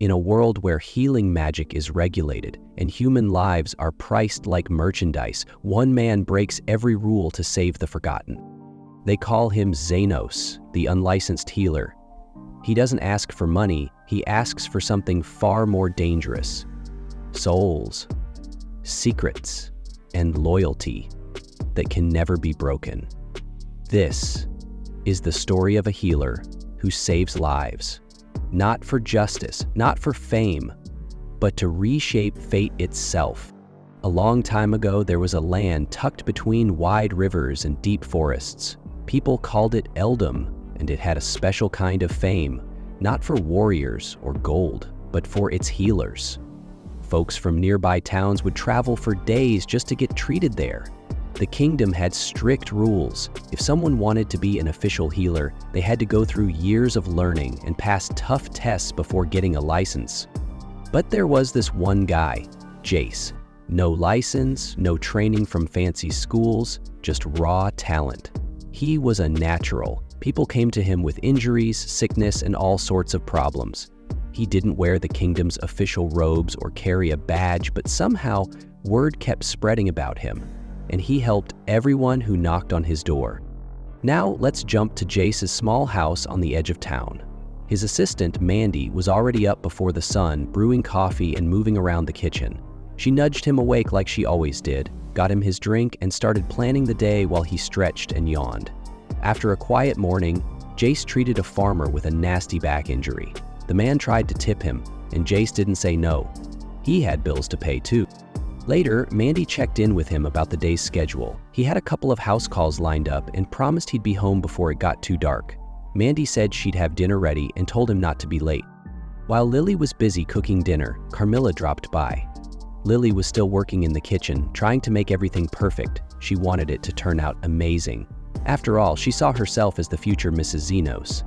In a world where healing magic is regulated and human lives are priced like merchandise, one man breaks every rule to save the forgotten. They call him Xenos, the unlicensed healer. He doesn't ask for money, he asks for something far more dangerous: souls, secrets, and loyalty that can never be broken. This is the story of a healer who saves lives, not for justice, not for fame, but to reshape fate itself. A long time ago, there was a land tucked between wide rivers and deep forests. People called it Eldom, and it had a special kind of fame, not for warriors or gold, but for its healers. Folks from nearby towns would travel for days just to get treated there. The kingdom had strict rules. If someone wanted to be an official healer, they had to go through years of learning and pass tough tests before getting a license. But there was this one guy, Jace. No license, no training from fancy schools, just raw talent. He was a natural. People came to him with injuries, sickness, and all sorts of problems. He didn't wear the kingdom's official robes or carry a badge, but somehow word kept spreading about him, and he helped everyone who knocked on his door. Now let's jump to Jace's small house on the edge of town. His assistant, Mandy, was already up before the sun, brewing coffee and moving around the kitchen. She nudged him awake like she always did, got him his drink, and started planning the day while he stretched and yawned. After a quiet morning, Jace treated a farmer with a nasty back injury. The man tried to tip him, and Jace didn't say no. He had bills to pay too. Later, Mandy checked in with him about the day's schedule. He had a couple of house calls lined up and promised he'd be home before it got too dark. Mandy said she'd have dinner ready and told him not to be late. While Lily was busy cooking dinner, Carmilla dropped by. Lily was still working in the kitchen, trying to make everything perfect. She wanted it to turn out amazing. After all, she saw herself as the future Mrs. Xenos.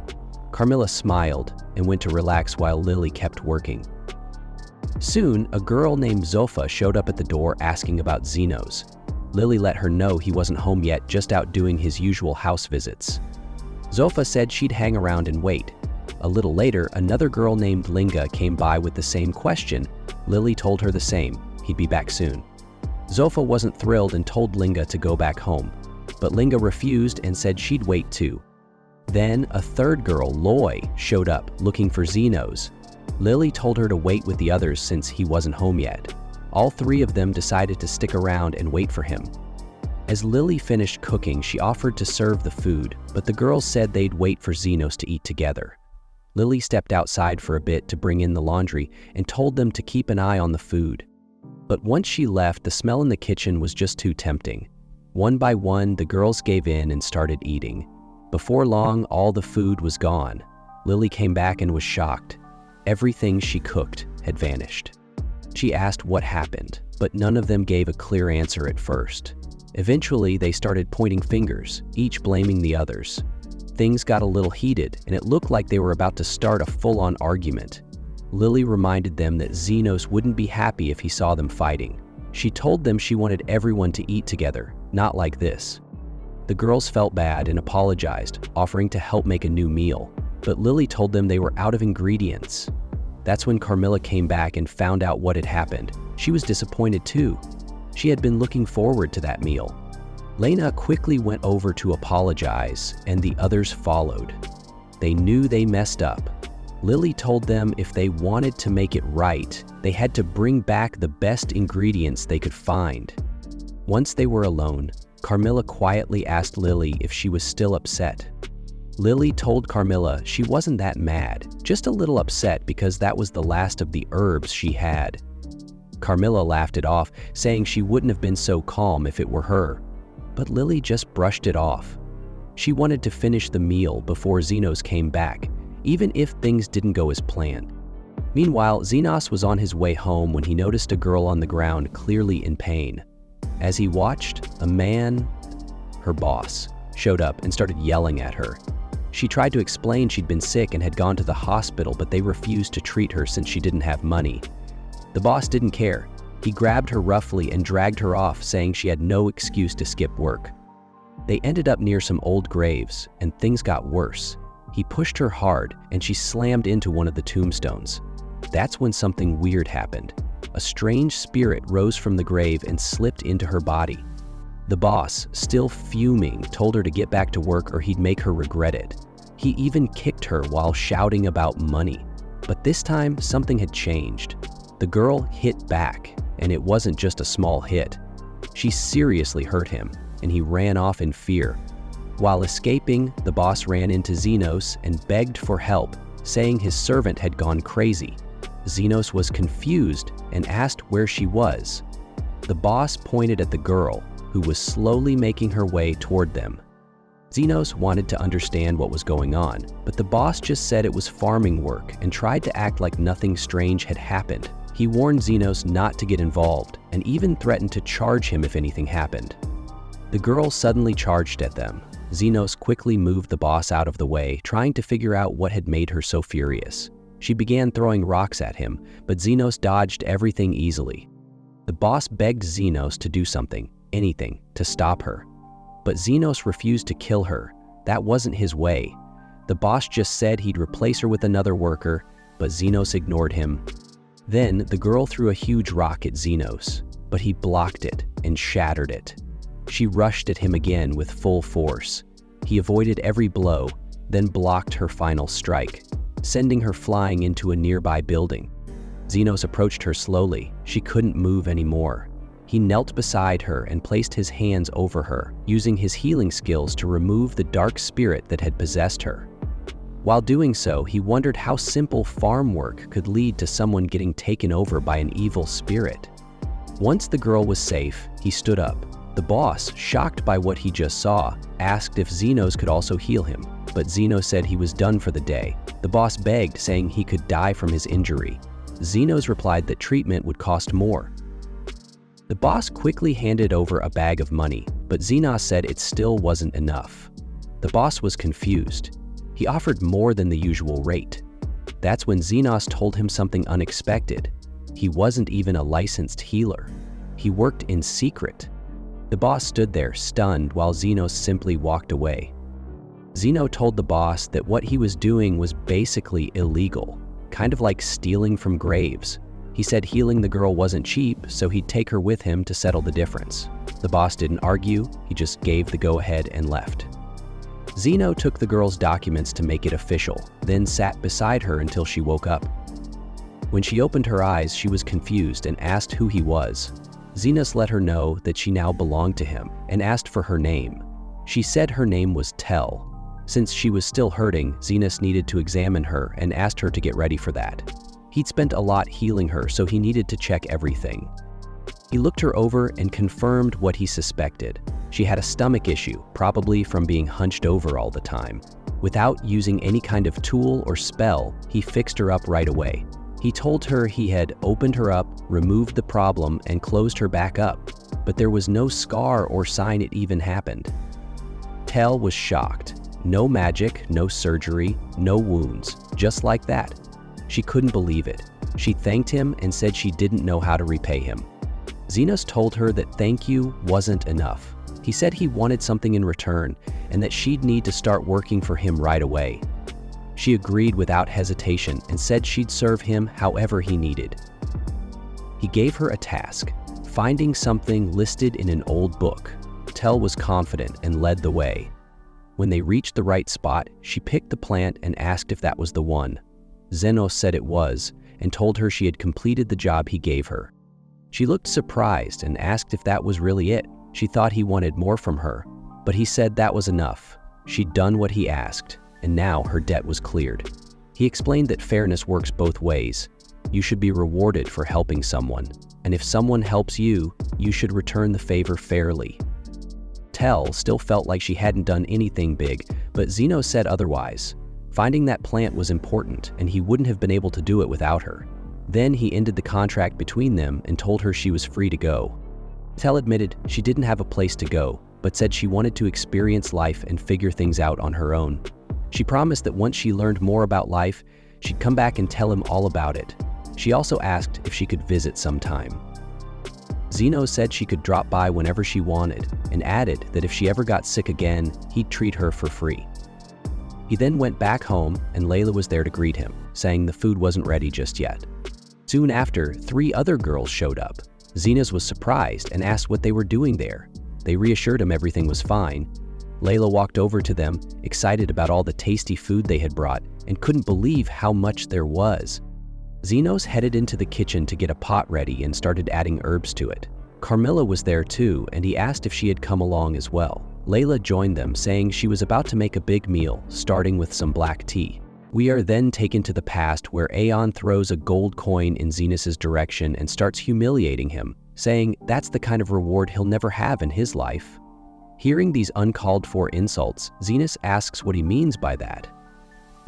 Carmilla smiled and went to relax while Lily kept working. Soon, a girl named Zofa showed up at the door asking about Xenos. Lily let her know he wasn't home yet, just out doing his usual house visits. Zofa said she'd hang around and wait. A little later, another girl named Linga came by with the same question. Lily told her the same, he'd be back soon. Zofa wasn't thrilled and told Linga to go back home, but Linga refused and said she'd wait too. Then a third girl, Loy, showed up looking for Xenos. Lily told her to wait with the others since he wasn't home yet. All three of them decided to stick around and wait for him. As Lily finished cooking, she offered to serve the food, but the girls said they'd wait for Xenos to eat together. Lily stepped outside for a bit to bring in the laundry and told them to keep an eye on the food. But once she left, the smell in the kitchen was just too tempting. One by one, the girls gave in and started eating. Before long, all the food was gone. Lily came back and was shocked. Everything she cooked had vanished. She asked what happened, but none of them gave a clear answer at first. Eventually, they started pointing fingers, each blaming the others. Things got a little heated, and it looked like they were about to start a full-on argument. Lily reminded them that Xenos wouldn't be happy if he saw them fighting. She told them she wanted everyone to eat together, not like this. The girls felt bad and apologized, offering to help make a new meal, but Lily told them they were out of ingredients. That's when Carmilla came back and found out what had happened. She was disappointed too. She had been looking forward to that meal. Lena quickly went over to apologize, and the others followed. They knew they messed up. Lily told them if they wanted to make it right, they had to bring back the best ingredients they could find. Once they were alone, Carmilla quietly asked Lily if she was still upset. Lily told Carmilla she wasn't that mad, just a little upset because that was the last of the herbs she had. Carmilla laughed it off, saying she wouldn't have been so calm if it were her. But Lily just brushed it off. She wanted to finish the meal before Xenos came back, even if things didn't go as planned. Meanwhile, Xenos was on his way home when he noticed a girl on the ground clearly in pain. As he watched, a man, her boss, showed up and started yelling at her. She tried to explain she'd been sick and had gone to the hospital, but they refused to treat her since she didn't have money. The boss didn't care. He grabbed her roughly and dragged her off, saying she had no excuse to skip work. They ended up near some old graves, and things got worse. He pushed her hard, and she slammed into one of the tombstones. That's when something weird happened. A strange spirit rose from the grave and slipped into her body. The boss, still fuming, told her to get back to work or he'd make her regret it. He even kicked her while shouting about money. But this time, something had changed. The girl hit back, and it wasn't just a small hit. She seriously hurt him, and he ran off in fear. While escaping, the boss ran into Xenos and begged for help, saying his servant had gone crazy. Xenos was confused and asked where she was. The boss pointed at the girl, who was slowly making her way toward them. Xenos wanted to understand what was going on, but the boss just said it was farming work and tried to act like nothing strange had happened. He warned Xenos not to get involved and even threatened to charge him if anything happened. The girl suddenly charged at them. Xenos quickly moved the boss out of the way, trying to figure out what had made her so furious. She began throwing rocks at him, but Xenos dodged everything easily. The boss begged Xenos to do something, anything, to stop her. But Xenos refused to kill her. That wasn't his way. The boss just said he'd replace her with another worker, but Xenos ignored him. Then the girl threw a huge rock at Xenos, but he blocked it and shattered it. She rushed at him again with full force. He avoided every blow, then blocked her final strike, sending her flying into a nearby building. Xenos approached her slowly. She couldn't move anymore. He knelt beside her and placed his hands over her, using his healing skills to remove the dark spirit that had possessed her. While doing so, he wondered how simple farm work could lead to someone getting taken over by an evil spirit. Once the girl was safe, he stood up. The boss, shocked by what he just saw, asked if Xenos could also heal him, but Xenos said he was done for the day. The boss begged, saying he could die from his injury. Xenos replied that treatment would cost more. The boss quickly handed over a bag of money, but Xenos said it still wasn't enough. The boss was confused. He offered more than the usual rate. That's when Xenos told him something unexpected. He wasn't even a licensed healer. He worked in secret. The boss stood there, stunned, while Xenos simply walked away. Xeno told the boss that what he was doing was basically illegal, kind of like stealing from graves. He said healing the girl wasn't cheap, so he'd take her with him to settle the difference. The boss didn't argue, he just gave the go-ahead and left. Xeno took the girl's documents to make it official, then sat beside her until she woke up. When she opened her eyes, she was confused and asked who he was. Xenos let her know that she now belonged to him and asked for her name. She said her name was Tell. Since she was still hurting, Xenos needed to examine her and asked her to get ready for that. He'd spent a lot healing her, so he needed to check everything. He looked her over and confirmed what he suspected. She had a stomach issue, probably from being hunched over all the time. Without using any kind of tool or spell, he fixed her up right away. He told her he had opened her up, removed the problem, and closed her back up, but there was no scar or sign it even happened. Tell was shocked. No magic, no surgery, no wounds, just like that. She couldn't believe it. She thanked him and said she didn't know how to repay him. Xenos told her that thank you wasn't enough. He said he wanted something in return and that she'd need to start working for him right away. She agreed without hesitation and said she'd serve him however he needed. He gave her a task, finding something listed in an old book. Tell was confident and led the way. When they reached the right spot, she picked the plant and asked if that was the one. Xenos said it was and told her she had completed the job he gave her. She looked surprised and asked if that was really it. She thought he wanted more from her, but he said that was enough. She'd done what he asked, and now her debt was cleared. He explained that fairness works both ways. You should be rewarded for helping someone, and if someone helps you, you should return the favor fairly. Tell still felt like she hadn't done anything big, but Xeno said otherwise. Finding that plant was important, and he wouldn't have been able to do it without her. Then he ended the contract between them and told her she was free to go. Tell admitted she didn't have a place to go, but said she wanted to experience life and figure things out on her own. She promised that once she learned more about life, she'd come back and tell him all about it. She also asked if she could visit sometime. Xeno said she could drop by whenever she wanted, and added that if she ever got sick again, he'd treat her for free. He then went back home, and Layla was there to greet him, saying the food wasn't ready just yet. Soon after, 3 other girls showed up. Zenas was surprised and asked what they were doing there. They reassured him everything was fine. Layla walked over to them, excited about all the tasty food they had brought, and couldn't believe how much there was. Zenos headed into the kitchen to get a pot ready and started adding herbs to it. Carmilla was there too, and he asked if she had come along as well. Layla joined them, saying she was about to make a big meal, starting with some black tea. We are then taken to the past where Aeon throws a gold coin in Zenas' direction and starts humiliating him, saying that's the kind of reward he'll never have in his life. Hearing these uncalled for insults, Zenas asks what he means by that.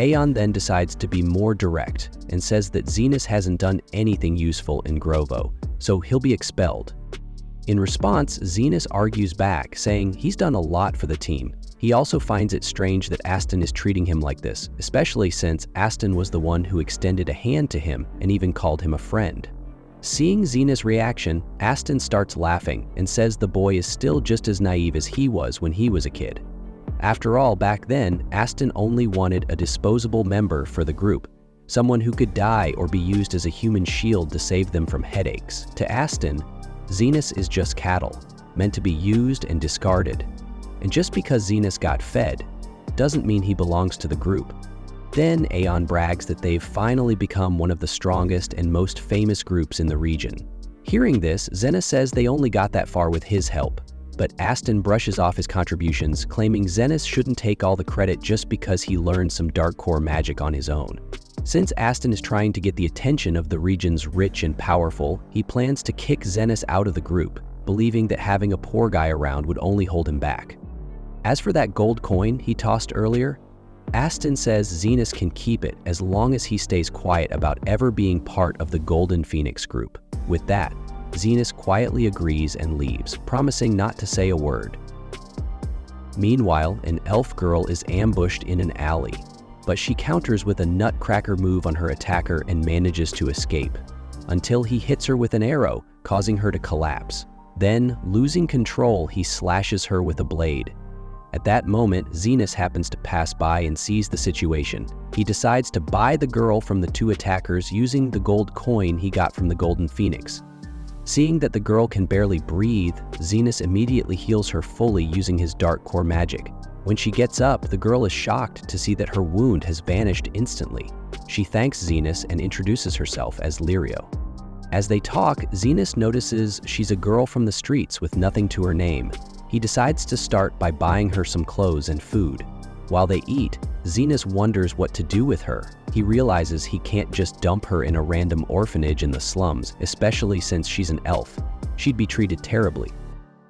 Aeon then decides to be more direct and says that Zenas hasn't done anything useful in Grovo, so he'll be expelled. In response, Zenas argues back, saying he's done a lot for the team. He also finds it strange that Aston is treating him like this, especially since Aston was the one who extended a hand to him and even called him a friend. Seeing Zenas' reaction, Aston starts laughing and says the boy is still just as naive as he was when he was a kid. After all, back then, Aston only wanted a disposable member for the group, someone who could die or be used as a human shield to save them from headaches. To Aston, Zenas is just cattle, meant to be used and discarded. And just because Zenas got fed, doesn't mean he belongs to the group. Then Aeon brags that they've finally become one of the strongest and most famous groups in the region. Hearing this, Zenas says they only got that far with his help, but Aston brushes off his contributions, claiming Zenas shouldn't take all the credit just because he learned some dark core magic on his own. Since Aston is trying to get the attention of the region's rich and powerful, he plans to kick Zenas out of the group, believing that having a poor guy around would only hold him back. As for that gold coin he tossed earlier, Aston says Zenas can keep it as long as he stays quiet about ever being part of the Golden Phoenix group. With that, Zenas quietly agrees and leaves, promising not to say a word. Meanwhile, an elf girl is ambushed in an alley, but she counters with a nutcracker move on her attacker and manages to escape, until he hits her with an arrow, causing her to collapse. Then, losing control, he slashes her with a blade. At that moment, Zenas happens to pass by and sees the situation. He decides to buy the girl from the 2 attackers using the gold coin he got from the Golden Phoenix. Seeing that the girl can barely breathe, Zenas immediately heals her fully using his dark core magic. When she gets up, the girl is shocked to see that her wound has vanished instantly. She thanks Zenas and introduces herself as Lirio. As they talk, Zenas notices she's a girl from the streets with nothing to her name. He decides to start by buying her some clothes and food. While they eat, Zenas wonders what to do with her. He realizes he can't just dump her in a random orphanage in the slums, especially since she's an elf. She'd be treated terribly.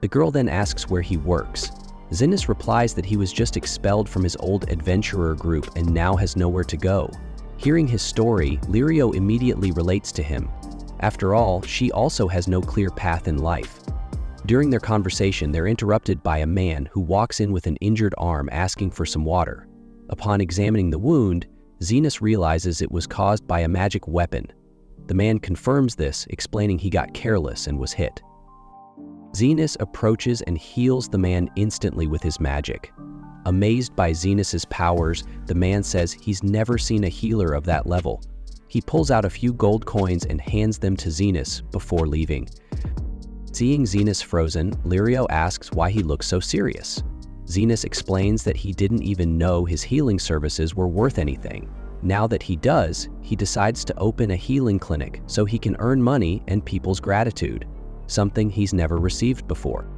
The girl then asks where he works. Zenas replies that he was just expelled from his old adventurer group and now has nowhere to go. Hearing his story, Lirio immediately relates to him. After all, she also has no clear path in life. During their conversation, they're interrupted by a man who walks in with an injured arm asking for some water. Upon examining the wound, Zenas realizes it was caused by a magic weapon. The man confirms this, explaining he got careless and was hit. Zenas approaches and heals the man instantly with his magic. Amazed by Zenas' powers, the man says he's never seen a healer of that level. He pulls out a few gold coins and hands them to Zenas before leaving. Seeing Zenas frozen, Lirio asks why he looks so serious. Zenas explains that he didn't even know his healing services were worth anything. Now that he does, he decides to open a healing clinic so he can earn money and people's gratitude, something he's never received before.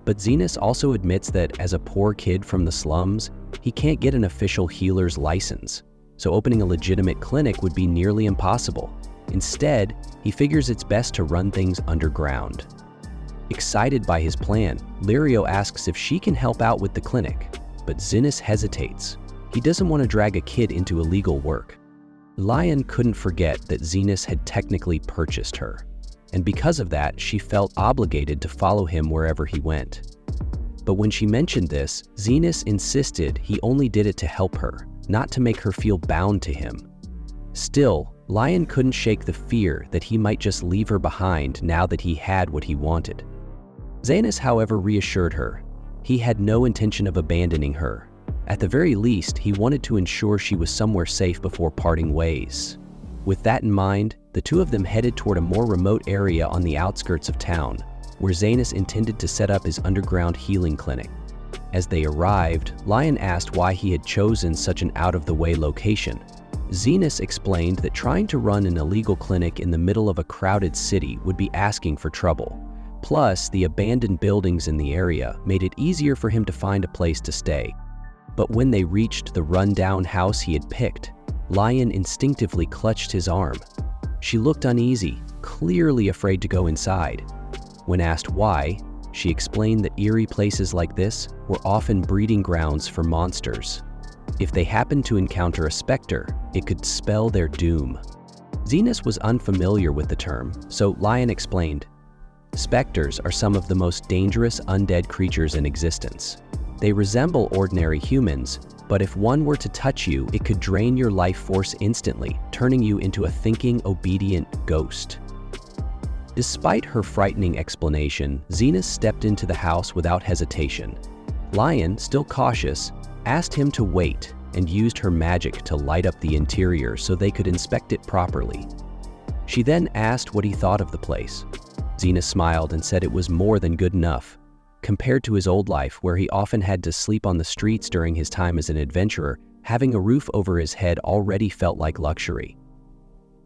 But Zenas also admits that as a poor kid from the slums, he can't get an official healer's license, so opening a legitimate clinic would be nearly impossible. Instead, he figures it's best to run things underground. Excited by his plan, Lirio asks if she can help out with the clinic, but Zenas hesitates. He doesn't want to drag a kid into illegal work. Lion couldn't forget that Zenas had technically purchased her, and because of that, she felt obligated to follow him wherever he went. But when she mentioned this, Zenas insisted he only did it to help her, not to make her feel bound to him. Still, Lion couldn't shake the fear that he might just leave her behind now that he had what he wanted. Zenas, however, reassured her. He had no intention of abandoning her. At the very least, he wanted to ensure she was somewhere safe before parting ways. With that in mind, The two of them headed toward a more remote area on the outskirts of town, where Zanus intended to set up his underground healing clinic. As they arrived, Lion asked why he had chosen such an out-of-the-way location. Zanus explained that trying to run an illegal clinic in the middle of a crowded city would be asking for trouble. Plus, the abandoned buildings in the area made it easier for him to find a place to stay. But when they reached the run-down house he had picked, Lion instinctively clutched his arm. She looked uneasy, clearly afraid to go inside. When asked why, she explained that eerie places like this were often breeding grounds for monsters. If they happened to encounter a specter, it could spell their doom. Zanus was unfamiliar with the term, so Lion explained, "Specters are some of the most dangerous undead creatures in existence. They resemble ordinary humans, but if one were to touch you, it could drain your life force instantly, turning you into a thinking, obedient ghost." Despite her frightening explanation, Zanus stepped into the house without hesitation. Lion, still cautious, asked him to wait and used her magic to light up the interior so they could inspect it properly. She then asked what he thought of the place. Zanus smiled and said it was more than good enough. Compared to his old life, where he often had to sleep on the streets during his time as an adventurer, having a roof over his head already felt like luxury.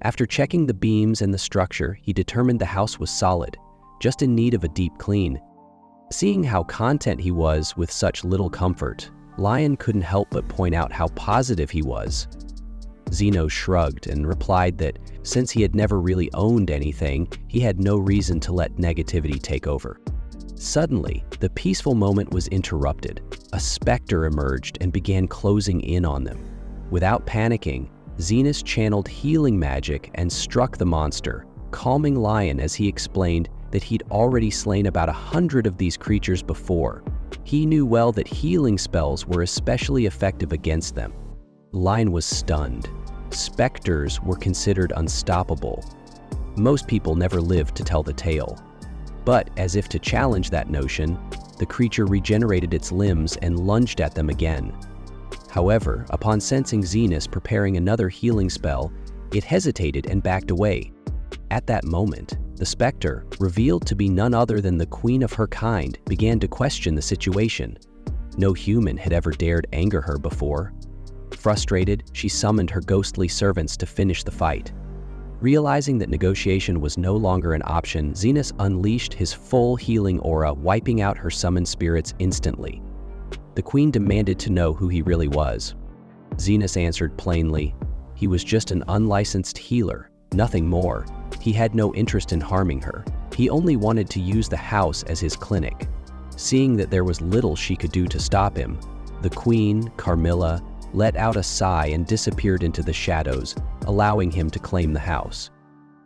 After checking the beams and the structure, he determined the house was solid, just in need of a deep clean. Seeing how content he was with such little comfort, Lion couldn't help but point out how positive he was. Zeno shrugged and replied that since he had never really owned anything, he had no reason to let negativity take over. Suddenly, the peaceful moment was interrupted. A specter emerged and began closing in on them. Without panicking, Zanus channeled healing magic and struck the monster, calming Lion as he explained that he'd already slain about 100 of these creatures before. He knew well that healing spells were especially effective against them. Lion was stunned. Specters were considered unstoppable. Most people never lived to tell the tale. But as if to challenge that notion, the creature regenerated its limbs and lunged at them again. However, upon sensing Zanus preparing another healing spell, it hesitated and backed away. At that moment, the specter, revealed to be none other than the queen of her kind, began to question the situation. No human had ever dared anger her before. Frustrated, she summoned her ghostly servants to finish the fight. Realizing that negotiation was no longer an option, Zanus unleashed his full healing aura, wiping out her summoned spirits instantly. The queen demanded to know who he really was. Zanus answered plainly, he was just an unlicensed healer, nothing more. He had no interest in harming her. He only wanted to use the house as his clinic. Seeing that there was little she could do to stop him, the queen, Carmilla, let out a sigh and disappeared into the shadows, allowing him to claim the house.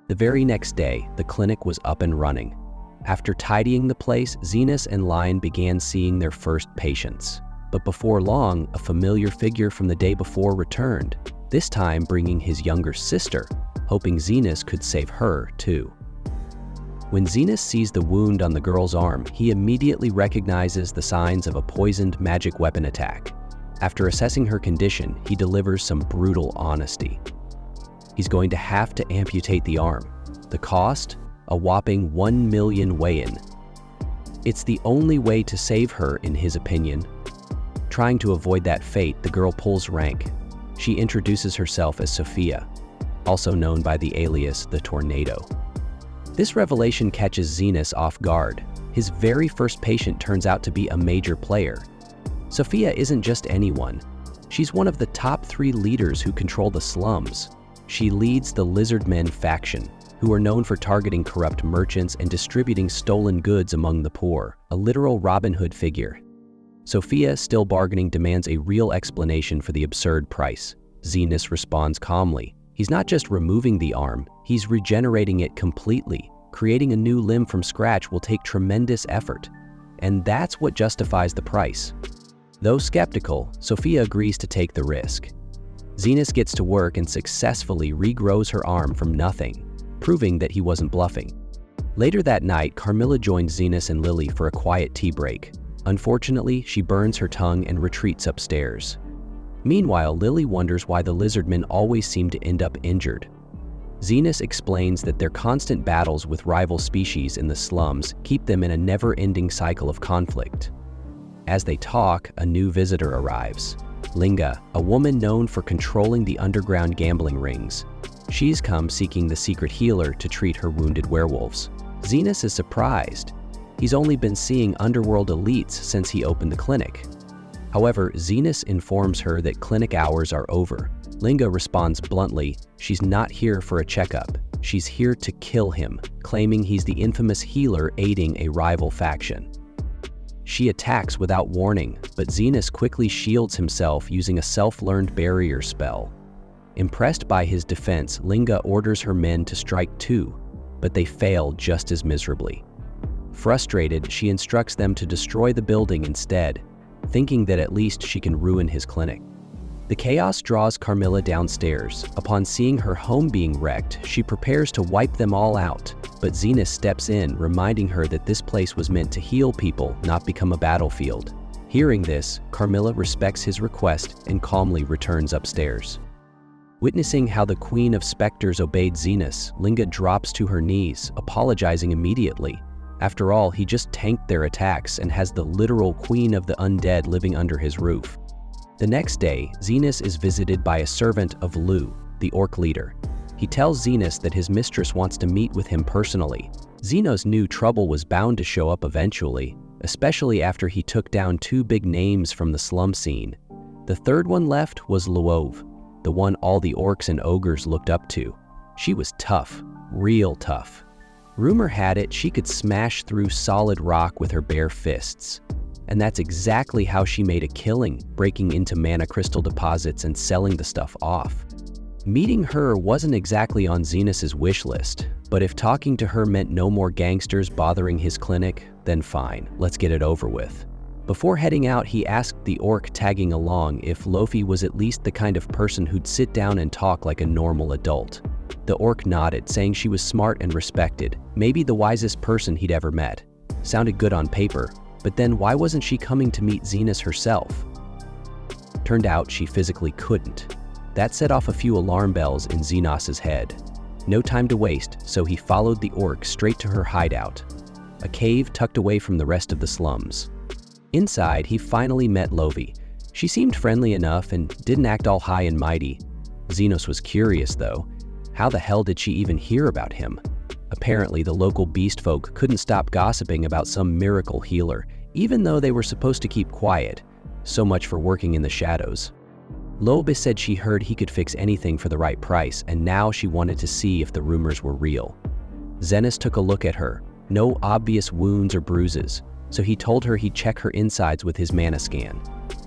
The very next day, the clinic was up and running. After tidying the place, Zanus and Lion began seeing their first patients. But before long, a familiar figure from the day before returned, this time bringing his younger sister, hoping Zanus could save her too. When Zanus sees the wound on the girl's arm, he immediately recognizes the signs of a poisoned magic weapon attack. After assessing her condition, he delivers some brutal honesty. He's going to have to amputate the arm. The cost? A whopping 1 million weigh-in. It's the only way to save her, in his opinion. Trying to avoid that fate, the girl pulls rank. She introduces herself as Sophia, also known by the alias the Tornado. This revelation catches Zanus off guard. His very first patient turns out to be a major player. Sophia isn't just anyone. She's one of the top 3 leaders who control the slums. She leads the Lizardmen faction, who are known for targeting corrupt merchants and distributing stolen goods among the poor, a literal Robin Hood figure. Sophia, still bargaining, demands a real explanation for the absurd price. Zanus responds calmly. He's not just removing the arm, he's regenerating it completely. Creating a new limb from scratch will take tremendous effort, and that's what justifies the price. Though skeptical, Sophia agrees to take the risk. Zanus gets to work and successfully regrows her arm from nothing, proving that he wasn't bluffing. Later that night, Carmilla joins Zanus and Lily for a quiet tea break. Unfortunately, she burns her tongue and retreats upstairs. Meanwhile, Lily wonders why the Lizardmen always seem to end up injured. Zenas explains that their constant battles with rival species in the slums keep them in a never-ending cycle of conflict. As they talk, a new visitor arrives. Linga, a woman known for controlling the underground gambling rings. She's come seeking the secret healer to treat her wounded werewolves. Zenas is surprised. He's only been seeing underworld elites since he opened the clinic. However, Zenas informs her that clinic hours are over. Linga responds bluntly, she's not here for a checkup. She's here to kill him, claiming he's the infamous healer aiding a rival faction. She attacks without warning, but Zenas quickly shields himself using a self-learned barrier spell. Impressed by his defense, Linga orders her men to strike too, but they fail just as miserably. Frustrated, she instructs them to destroy the building instead, thinking that at least she can ruin his clinic. The chaos draws Carmilla downstairs. Upon seeing her home being wrecked, she prepares to wipe them all out, but Zenas steps in, reminding her that this place was meant to heal people, not become a battlefield. Hearing this, Carmilla respects his request and calmly returns upstairs. Witnessing how the Queen of Spectres obeyed Zenas, Linga drops to her knees, apologizing immediately. After all, he just tanked their attacks and has the literal Queen of the Undead living under his roof. The next day, Zenas is visited by a servant of Lu, the orc leader. He tells Zenas that his mistress wants to meet with him personally. Zenos knew trouble was bound to show up eventually, especially after he took down two big names from the slum scene. The third one left was Luov, the one all the orcs and ogres looked up to. She was tough, real tough. Rumor had it she could smash through solid rock with her bare fists. And that's exactly how she made a killing, breaking into mana crystal deposits and selling the stuff off. Meeting her wasn't exactly on Zenas' wish list, but if talking to her meant no more gangsters bothering his clinic, then fine, let's get it over with. Before heading out, he asked the orc tagging along if Lofi was at least the kind of person who'd sit down and talk like a normal adult. The orc nodded, saying she was smart and respected, maybe the wisest person he'd ever met. Sounded good on paper, but then why wasn't she coming to meet Zenas herself? Turned out she physically couldn't. That set off a few alarm bells in Zenas' head. No time to waste, so he followed the orc straight to her hideout, a cave tucked away from the rest of the slums. Inside, he finally met Lovi. She seemed friendly enough and didn't act all high and mighty. Zenos was curious though. How the hell did she even hear about him? Apparently, the local beast folk couldn't stop gossiping about some miracle healer, even though they were supposed to keep quiet. So much for working in the shadows. Lobe said she heard he could fix anything for the right price, and now she wanted to see if the rumors were real. Zenas took a look at her. No obvious wounds or bruises, so he told her he'd check her insides with his mana scan.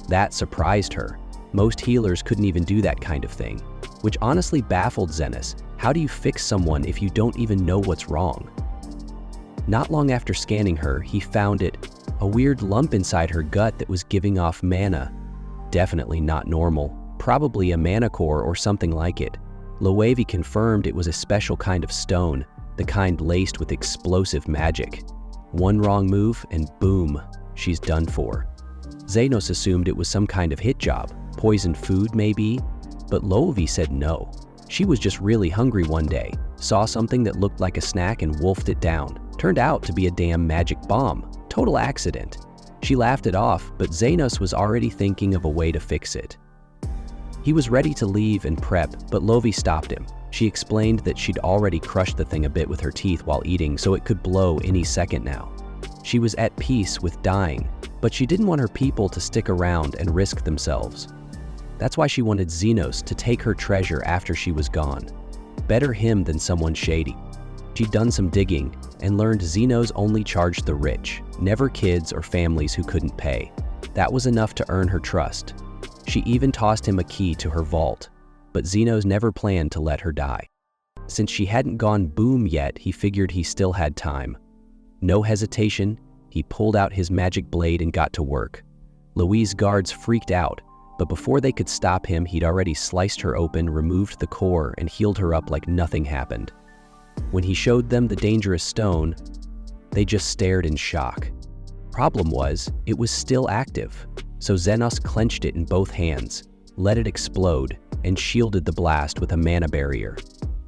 That surprised her. Most healers couldn't even do that kind of thing, which honestly baffled Zenas. How do you fix someone if you don't even know what's wrong? Not long after scanning her, he found it, a weird lump inside her gut that was giving off mana. Definitely not normal, probably a mana core or something like it. Loevi confirmed it was a special kind of stone, the kind laced with explosive magic. One wrong move and boom, she's done for. Zenos assumed it was some kind of hit job, poisoned food maybe, but Loevi said no. She was just really hungry one day, saw something that looked like a snack and wolfed it down. Turned out to be a damn magic bomb. Total accident. She laughed it off, but Zenos was already thinking of a way to fix it. He was ready to leave and prep, but Lovi stopped him. She explained that she'd already crushed the thing a bit with her teeth while eating, so it could blow any second now. She was at peace with dying, but she didn't want her people to stick around and risk themselves. That's why she wanted Zenos to take her treasure after she was gone. Better him than someone shady. She'd done some digging and learned Zenos only charged the rich, never kids or families who couldn't pay. That was enough to earn her trust. She even tossed him a key to her vault, but Zenos never planned to let her die. Since she hadn't gone boom yet, he figured he still had time. No hesitation, he pulled out his magic blade and got to work. Louise's guards freaked out, but before they could stop him, he'd already sliced her open, removed the core, and healed her up like nothing happened. When he showed them the dangerous stone, they just stared in shock. Problem was, it was still active, so Zenos clenched it in both hands, let it explode, and shielded the blast with a mana barrier.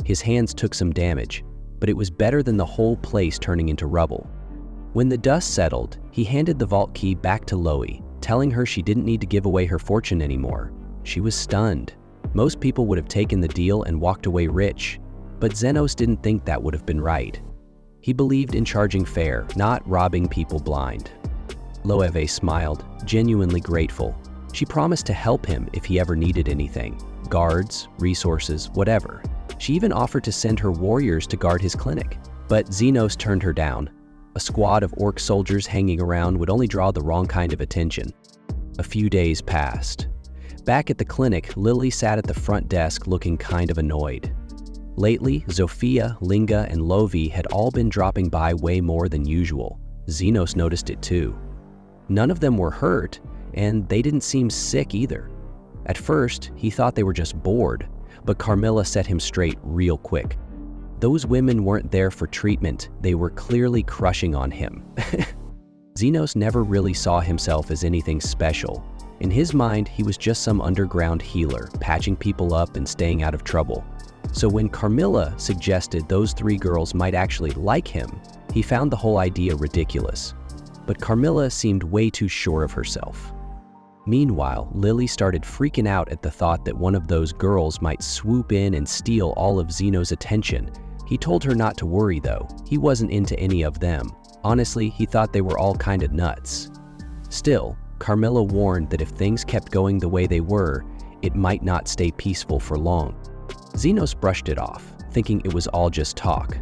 His hands took some damage, but it was better than the whole place turning into rubble. When the dust settled, he handed the vault key back to Loie, telling her she didn't need to give away her fortune anymore. She was stunned. Most people would have taken the deal and walked away rich, but Xenos didn't think that would have been right. He believed in charging fair, not robbing people blind. Loewe smiled, genuinely grateful. She promised to help him if he ever needed anything. Guards, resources, whatever. She even offered to send her warriors to guard his clinic. But Xenos turned her down. A squad of orc soldiers hanging around would only draw the wrong kind of attention. A few days passed. Back at the clinic, Lily sat at the front desk looking kind of annoyed. Lately, Zofia, Linga, and Lovi had all been dropping by way more than usual. Xenos noticed it too. None of them were hurt, and they didn't seem sick either. At first, he thought they were just bored, but Carmilla set him straight real quick. Those women weren't there for treatment, they were clearly crushing on him. Xenos never really saw himself as anything special. In his mind, he was just some underground healer, patching people up and staying out of trouble. So when Carmilla suggested those 3 girls might actually like him, he found the whole idea ridiculous. But Carmilla seemed way too sure of herself. Meanwhile, Lily started freaking out at the thought that one of those girls might swoop in and steal all of Xenos' attention. He told her not to worry though, he wasn't into any of them. Honestly, he thought they were all kinda nuts. Still, Carmilla warned that if things kept going the way they were, it might not stay peaceful for long. Xenos brushed it off, thinking it was all just talk.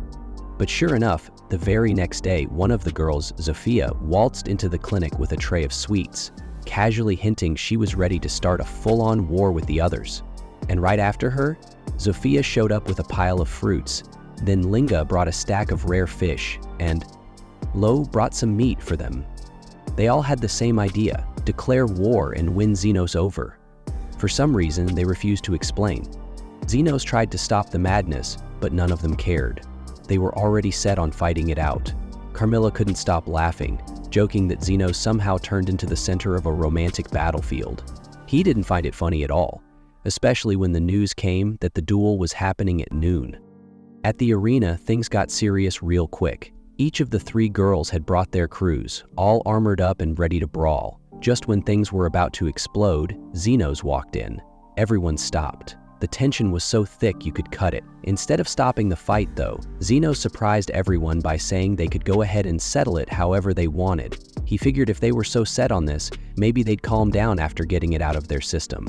But sure enough, the very next day, one of the girls, Zofia, waltzed into the clinic with a tray of sweets, casually hinting she was ready to start a full-on war with the others. And right after her, Zofia showed up with a pile of fruits. Then Linga brought a stack of rare fish, and Lo brought some meat for them. They all had the same idea, declare war and win Xenos over. For some reason, they refused to explain. Xenos tried to stop the madness, but none of them cared. They were already set on fighting it out. Carmilla couldn't stop laughing, joking that Xenos somehow turned into the center of a romantic battlefield. He didn't find it funny at all, especially when the news came that the duel was happening at noon. At the arena, things got serious real quick. Each of the 3 girls had brought their crews, all armored up and ready to brawl. Just when things were about to explode, Xenos walked in. Everyone stopped. The tension was so thick you could cut it. Instead of stopping the fight though, Xenos surprised everyone by saying they could go ahead and settle it however they wanted. He figured if they were so set on this, maybe they'd calm down after getting it out of their system.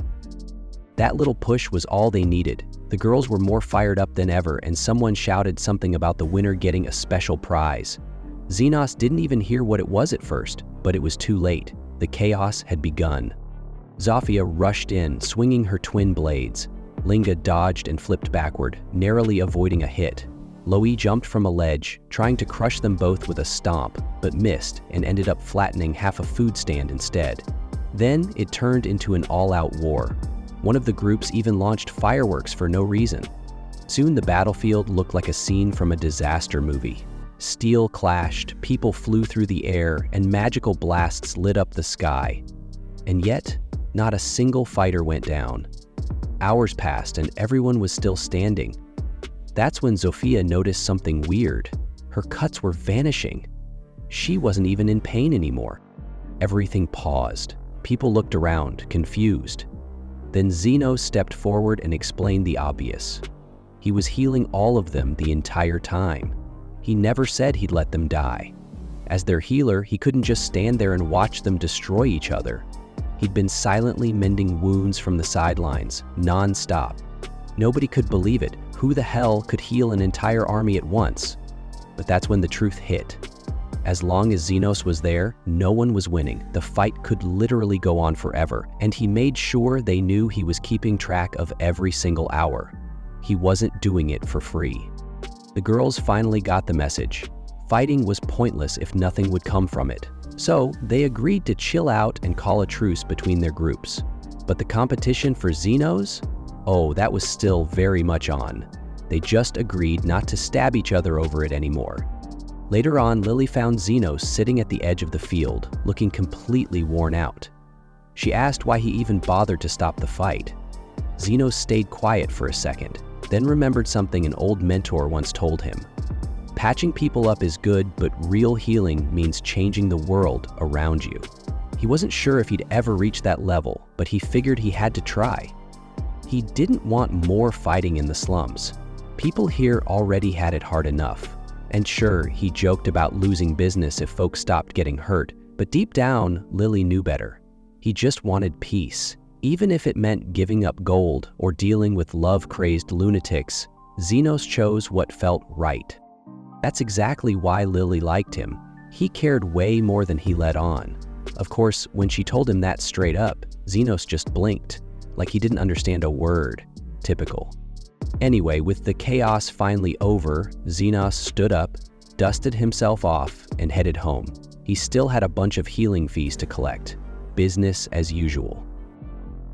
That little push was all they needed. The girls were more fired up than ever, and someone shouted something about the winner getting a special prize. Xenos didn't even hear what it was at first, but it was too late. The chaos had begun. Zofia rushed in, swinging her twin blades. Linga dodged and flipped backward, narrowly avoiding a hit. Loie jumped from a ledge, trying to crush them both with a stomp, but missed and ended up flattening half a food stand instead. Then it turned into an all-out war. One of the groups even launched fireworks for no reason. Soon the battlefield looked like a scene from a disaster movie. Steel clashed, people flew through the air, and magical blasts lit up the sky. And yet, not a single fighter went down. Hours passed and everyone was still standing. That's when Zofia noticed something weird. Her cuts were vanishing. She wasn't even in pain anymore. Everything paused. People looked around, confused. Then Xenos stepped forward and explained the obvious. He was healing all of them the entire time. He never said he'd let them die. As their healer, he couldn't just stand there and watch them destroy each other. He'd been silently mending wounds from the sidelines, non-stop. Nobody could believe it. Who the hell could heal an entire army at once? But that's when the truth hit. As long as Xenos was there, no one was winning. The fight could literally go on forever, and he made sure they knew he was keeping track of every single hour. He wasn't doing it for free. The girls finally got the message. Fighting was pointless if nothing would come from it. So they agreed to chill out and call a truce between their groups. But the competition for Xenos? Oh, that was still very much on. They just agreed not to stab each other over it anymore. Later on, Lily found Xenos sitting at the edge of the field, looking completely worn out. She asked why he even bothered to stop the fight. Xenos stayed quiet for a second. then remembered something an old mentor once told him. Patching people up is good, but real healing means changing the world around you. He wasn't sure if he'd ever reach that level, but he figured he had to try. He didn't want more fighting in the slums. People here already had it hard enough. And sure, he joked about losing business if folks stopped getting hurt, but deep down, Lily knew better. He just wanted peace. Even if it meant giving up gold or dealing with love-crazed lunatics, Xenos chose what felt right. That's exactly why Lily liked him. He cared way more than he let on. Of course, when she told him that straight up, Xenos just blinked, like he didn't understand a word. Typical. Anyway, with the chaos finally over, Xenos stood up, dusted himself off, and headed home. He still had a bunch of healing fees to collect. Business as usual.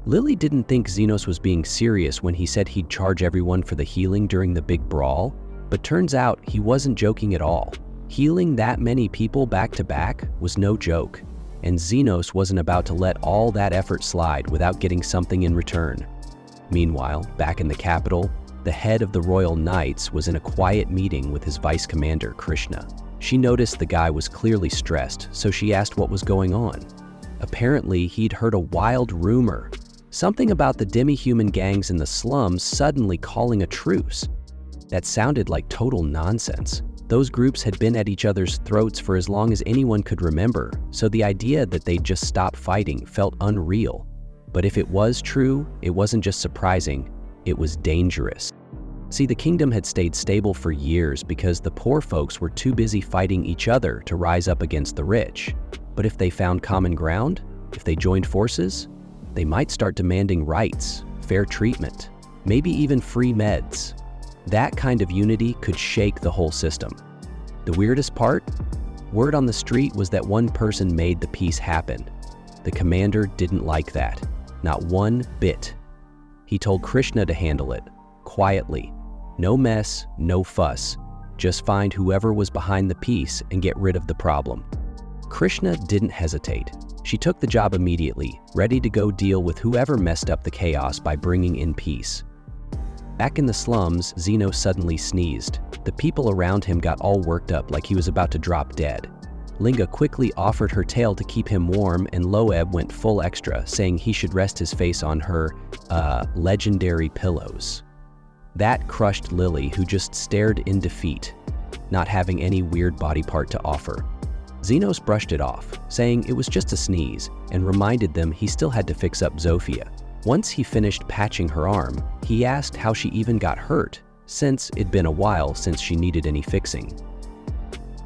Lily didn't think Xenos was being serious when he said he'd charge everyone for the healing during the big brawl, but turns out he wasn't joking at all. Healing that many people back to back was no joke, and Xenos wasn't about to let all that effort slide without getting something in return. Meanwhile, back in the capital, the head of the Royal Knights was in a quiet meeting with his vice commander, Krishna. She noticed the guy was clearly stressed, so she asked what was going on. Apparently, he'd heard a wild rumor, something about the demi-human gangs in the slums suddenly calling a truce. That sounded like total nonsense. Those groups had been at each other's throats for as long as anyone could remember, so the idea that they'd just stop fighting felt unreal. But if it was true, it wasn't just surprising, it was dangerous. See, the kingdom had stayed stable for years because the poor folks were too busy fighting each other to rise up against the rich. But if they found common ground, if they joined forces, they might start demanding rights, fair treatment, maybe even free meds. That kind of unity could shake the whole system. The weirdest part? Word on the street was that one person made the peace happen. The commander didn't like that, not one bit. He told Krishna to handle it, quietly. No mess, no fuss. Just find whoever was behind the peace and get rid of the problem. Krishna didn't hesitate. She took the job immediately, ready to go deal with whoever messed up the chaos by bringing in peace. Back in the slums, Xenos suddenly sneezed. The people around him got all worked up like he was about to drop dead. Linga quickly offered her tail to keep him warm, and Loeb went full extra, saying he should rest his face on her, legendary pillows. That crushed Lily, who just stared in defeat, not having any weird body part to offer. Xenos brushed it off, saying it was just a sneeze, and reminded them he still had to fix up Zofia. Once he finished patching her arm, he asked how she even got hurt, since it'd been a while since she needed any fixing.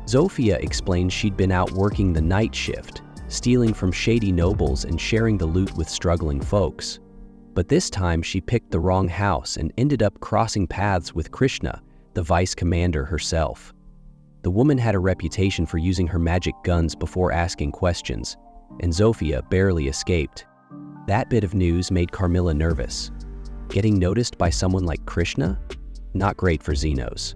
Zofia explained she'd been out working the night shift, stealing from shady nobles and sharing the loot with struggling folks. But this time she picked the wrong house and ended up crossing paths with Krishna, the vice commander herself. The woman had a reputation for using her magic guns before asking questions, and Zofia barely escaped. That bit of news made Carmilla nervous. Getting noticed by someone like Krishna? Not great for Xenos.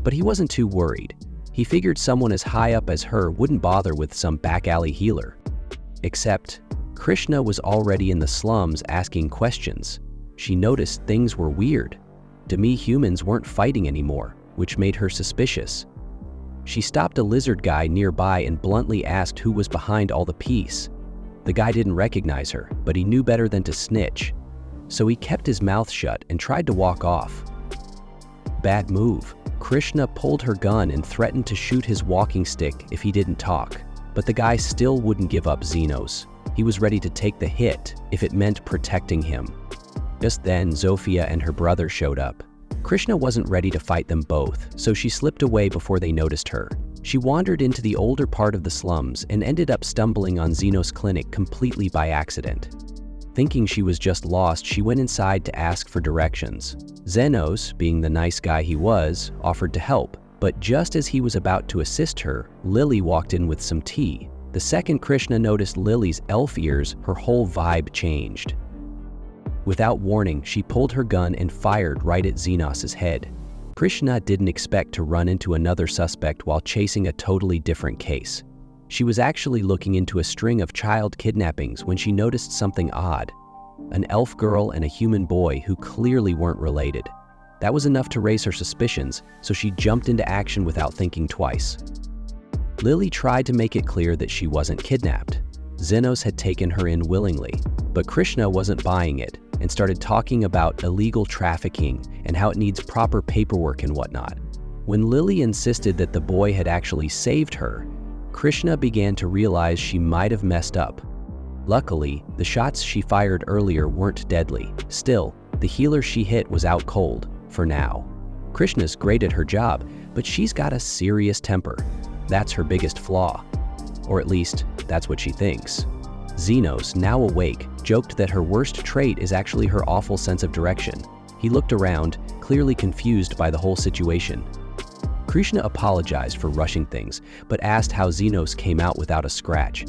But he wasn't too worried. He figured someone as high up as her wouldn't bother with some back alley healer. Except, Krishna was already in the slums asking questions. She noticed things were weird. Demi-humans weren't fighting anymore, which made her suspicious. She stopped a lizard guy nearby and bluntly asked who was behind all the peace. The guy didn't recognize her, but he knew better than to snitch. So he kept his mouth shut and tried to walk off. Bad move. Krishna pulled her gun and threatened to shoot his walking stick if he didn't talk. But the guy still wouldn't give up Xenos. He was ready to take the hit if it meant protecting him. Just then, Zofia and her brother showed up. Krishna wasn't ready to fight them both, so she slipped away before they noticed her. She wandered into the older part of the slums and ended up stumbling on Xenos' clinic completely by accident. Thinking she was just lost, she went inside to ask for directions. Xenos, being the nice guy he was, offered to help, but just as he was about to assist her, Lily walked in with some tea. The second Krishna noticed Lily's elf ears, her whole vibe changed. Without warning, she pulled her gun and fired right at Xenos' head. Krishna didn't expect to run into another suspect while chasing a totally different case. She was actually looking into a string of child kidnappings when she noticed something odd. An elf girl and a human boy who clearly weren't related. That was enough to raise her suspicions, so she jumped into action without thinking twice. Lily tried to make it clear that she wasn't kidnapped. Xenos had taken her in willingly, but Krishna wasn't buying it and started talking about illegal trafficking and how it needs proper paperwork and whatnot. When Lily insisted that the boy had actually saved her, Krishna began to realize she might have messed up. Luckily, the shots she fired earlier weren't deadly. Still, the healer she hit was out cold, for now. Krishna's great at her job, but she's got a serious temper. That's her biggest flaw. Or at least, that's what she thinks. Xenos, now awake, joked that her worst trait is actually her awful sense of direction. He looked around, clearly confused by the whole situation. Krishna apologized for rushing things, but asked how Xenos came out without a scratch.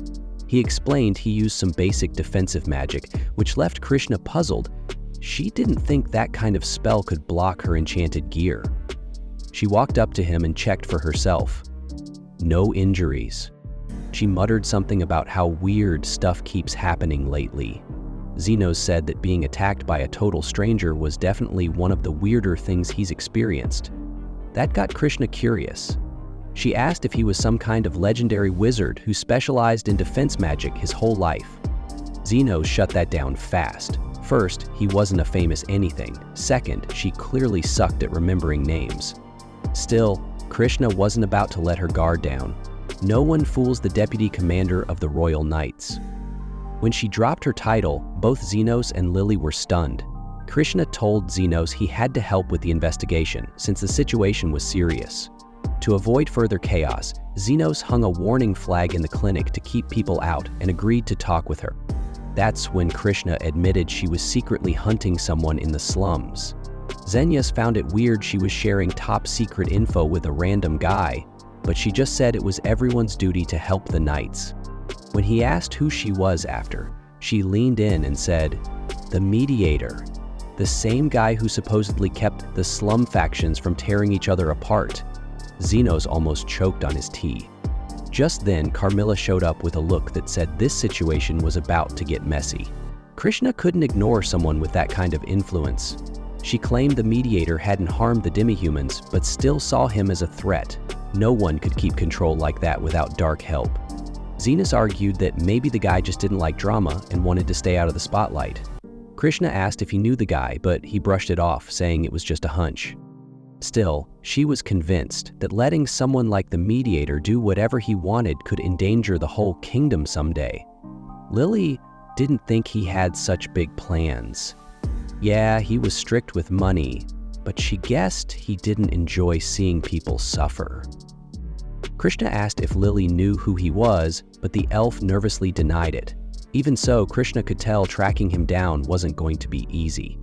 He explained he used some basic defensive magic, which left Krishna puzzled. She didn't think that kind of spell could block her enchanted gear. She walked up to him and checked for herself. No injuries. She muttered something about how weird stuff keeps happening lately. Xenos said that being attacked by a total stranger was definitely one of the weirder things he's experienced. That got Krishna curious. She asked if he was some kind of legendary wizard who specialized in defense magic his whole life. Xenos shut that down fast. First, he wasn't a famous anything. Second, she clearly sucked at remembering names. Still, Krishna wasn't about to let her guard down. No one fools the deputy commander of the Royal Knights. When she dropped her title, both Xenos and Lily were stunned. Krishna told Xenos he had to help with the investigation since the situation was serious. To avoid further chaos, Xenos hung a warning flag in the clinic to keep people out and agreed to talk with her. That's when Krishna admitted she was secretly hunting someone in the slums. Xenos found it weird she was sharing top-secret info with a random guy, but she just said it was everyone's duty to help the Knights. When he asked who she was after, she leaned in and said, "The Mediator, the same guy who supposedly kept the slum factions from tearing each other apart." Xenos almost choked on his tea. Just then, Carmilla showed up with a look that said this situation was about to get messy. Krishna couldn't ignore someone with that kind of influence. She claimed the Mediator hadn't harmed the demihumans, but still saw him as a threat. No one could keep control like that without dark help. Xenos argued that maybe the guy just didn't like drama and wanted to stay out of the spotlight. Krishna asked if he knew the guy, but he brushed it off, saying it was just a hunch. Still, she was convinced that letting someone like the Mediator do whatever he wanted could endanger the whole kingdom someday. Lily didn't think he had such big plans. Yeah, he was strict with money, but she guessed he didn't enjoy seeing people suffer. Krishna asked if Lily knew who he was, but the elf nervously denied it. Even so, Krishna could tell tracking him down wasn't going to be easy.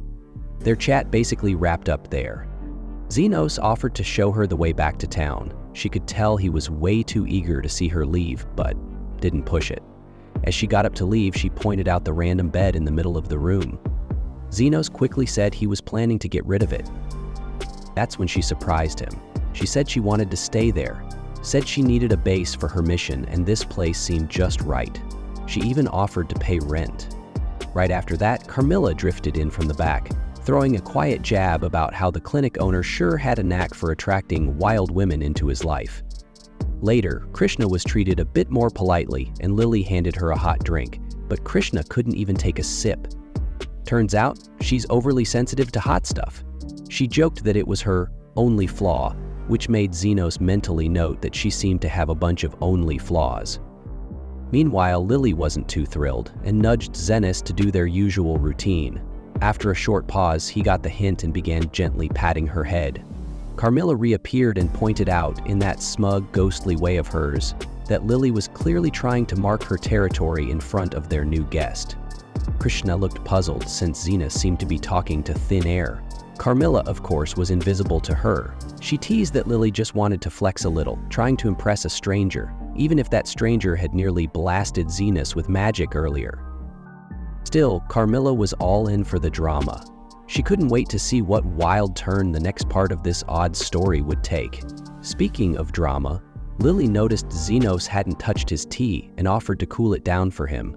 Their chat basically wrapped up there. Xenos offered to show her the way back to town. She could tell he was way too eager to see her leave, but didn't push it. As she got up to leave, she pointed out the random bed in the middle of the room. Xenos quickly said he was planning to get rid of it. That's when she surprised him. She said she wanted to stay there, said she needed a base for her mission, and this place seemed just right. She even offered to pay rent. Right after that, Carmilla drifted in from the back, throwing a quiet jab about how the clinic owner sure had a knack for attracting wild women into his life. Later, Krishna was treated a bit more politely and Lily handed her a hot drink, but Krishna couldn't even take a sip. Turns out, she's overly sensitive to hot stuff. She joked that it was her only flaw, which made Xenos mentally note that she seemed to have a bunch of only flaws. Meanwhile, Lily wasn't too thrilled and nudged Xenos to do their usual routine. After a short pause, he got the hint and began gently patting her head. Carmilla reappeared and pointed out, in that smug, ghostly way of hers, that Lily was clearly trying to mark her territory in front of their new guest. Krishna looked puzzled since Xenos seemed to be talking to thin air. Carmilla, of course, was invisible to her. She teased that Lily just wanted to flex a little, trying to impress a stranger, even if that stranger had nearly blasted Xenos with magic earlier. Still, Carmilla was all in for the drama. She couldn't wait to see what wild turn the next part of this odd story would take. Speaking of drama, Lily noticed Xenos hadn't touched his tea and offered to cool it down for him.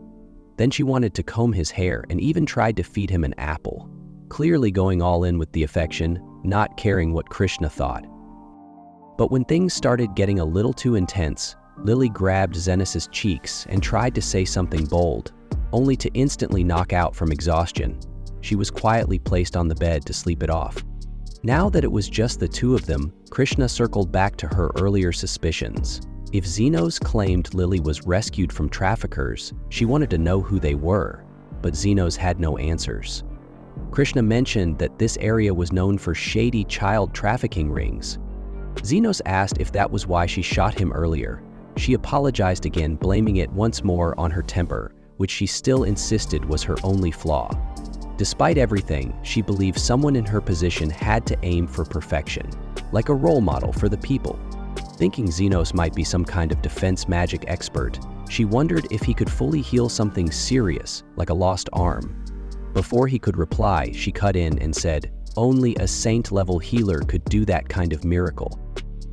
Then she wanted to comb his hair and even tried to feed him an apple. Clearly going all in with the affection, not caring what Krishna thought. But when things started getting a little too intense, Lily grabbed Zenos's cheeks and tried to say something bold, only to instantly knock out from exhaustion. She was quietly placed on the bed to sleep it off. Now that it was just the two of them, Krishna circled back to her earlier suspicions. If Zenos claimed Lily was rescued from traffickers, she wanted to know who they were, but Zenos had no answers. Krishna mentioned that this area was known for shady child trafficking rings. Zenos asked if that was why she shot him earlier. She apologized again, blaming it once more on her temper, which she still insisted was her only flaw. Despite everything, she believed someone in her position had to aim for perfection, like a role model for the people. Thinking Zenos might be some kind of defense magic expert, she wondered if he could fully heal something serious, like a lost arm. Before he could reply, she cut in and said, only a saint-level healer could do that kind of miracle.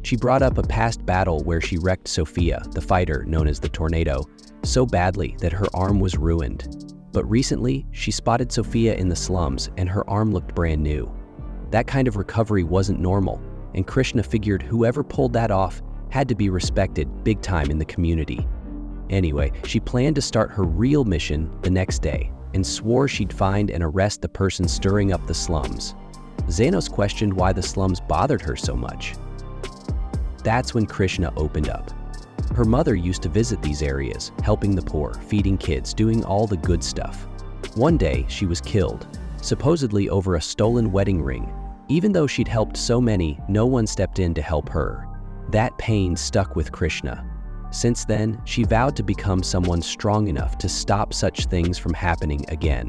She brought up a past battle where she wrecked Sophia, the fighter known as the Tornado, so badly that her arm was ruined. But recently, she spotted Sophia in the slums and her arm looked brand new. That kind of recovery wasn't normal, and Krishna figured whoever pulled that off had to be respected big time in the community. Anyway, she planned to start her real mission the next day and swore she'd find and arrest the person stirring up the slums. Zenos questioned why the slums bothered her so much. That's when Krishna opened up. Her mother used to visit these areas, helping the poor, feeding kids, doing all the good stuff. One day, she was killed, supposedly over a stolen wedding ring. Even though she'd helped so many, no one stepped in to help her. That pain stuck with Krishna. Since then, she vowed to become someone strong enough to stop such things from happening again.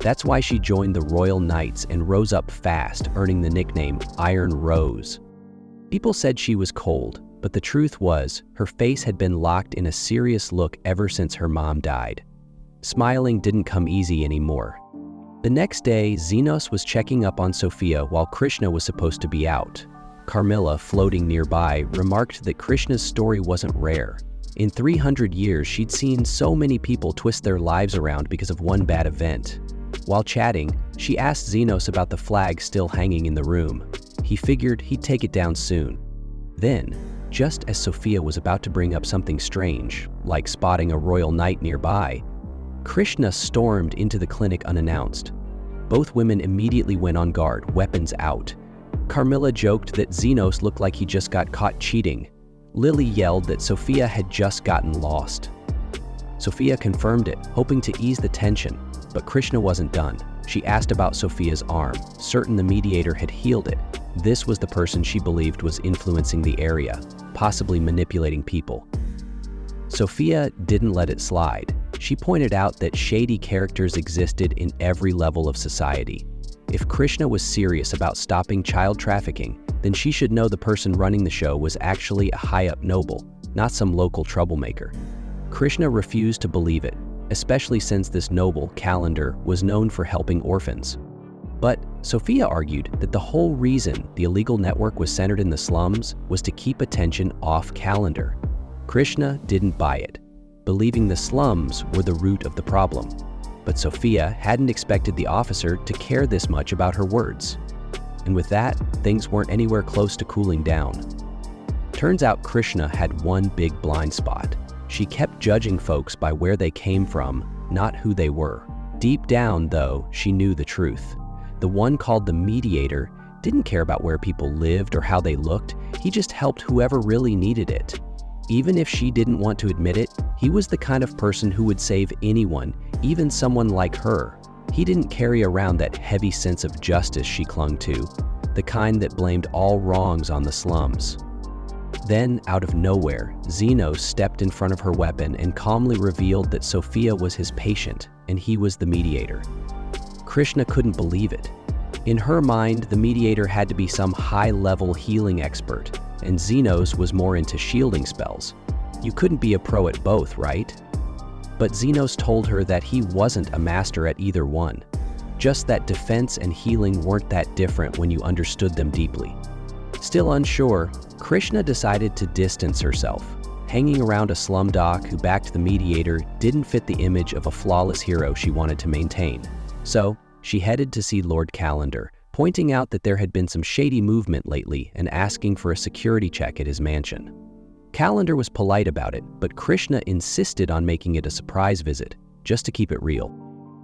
That's why she joined the Royal Knights and rose up fast, earning the nickname Iron Rose. People said she was cold, but the truth was, her face had been locked in a serious look ever since her mom died. Smiling didn't come easy anymore. The next day, Zenos was checking up on Sophia while Krishna was supposed to be out. Carmilla, floating nearby, remarked that Krishna's story wasn't rare. In 300 years, she'd seen so many people twist their lives around because of one bad event. While chatting, she asked Zenos about the flag still hanging in the room. He figured he'd take it down soon. Then, just as Sophia was about to bring up something strange, like spotting a royal knight nearby, Krishna stormed into the clinic unannounced. Both women immediately went on guard, weapons out. Carmilla joked that Zenos looked like he just got caught cheating. Lily yelled that Sophia had just gotten lost. Sophia confirmed it, hoping to ease the tension, but Krishna wasn't done. She asked about Sophia's arm, certain the mediator had healed it. This was the person she believed was influencing the area, possibly manipulating people. Sophia didn't let it slide. She pointed out that shady characters existed in every level of society. If Krishna was serious about stopping child trafficking, then she should know the person running the show was actually a high-up noble, not some local troublemaker. Krishna refused to believe it, especially since this noble, Calendar, was known for helping orphans. But Sophia argued that the whole reason the illegal network was centered in the slums was to keep attention off Calendar. Krishna didn't buy it, believing the slums were the root of the problem. But Sophia hadn't expected the officer to care this much about her words. And with that, things weren't anywhere close to cooling down. Turns out Krishna had one big blind spot. She kept judging folks by where they came from, not who they were. Deep down, though, she knew the truth. The one called the mediator didn't care about where people lived or how they looked. He just helped whoever really needed it. Even if she didn't want to admit it, he was the kind of person who would save anyone, even someone like her. He didn't carry around that heavy sense of justice she clung to, the kind that blamed all wrongs on the slums. Then, out of nowhere, Zenos stepped in front of her weapon and calmly revealed that Sophia was his patient and he was the mediator. Krishna couldn't believe it. In her mind, the mediator had to be some high-level healing expert, and Zenos was more into shielding spells. You couldn't be a pro at both, right? But Zenos told her that he wasn't a master at either one, just that defense and healing weren't that different when you understood them deeply. Still unsure, Krishna decided to distance herself. Hanging around a slum doc who backed the mediator didn't fit the image of a flawless hero she wanted to maintain. So, she headed to see Lord Calendar, pointing out that there had been some shady movement lately and asking for a security check at his mansion. Calendar was polite about it, but Krishna insisted on making it a surprise visit, just to keep it real.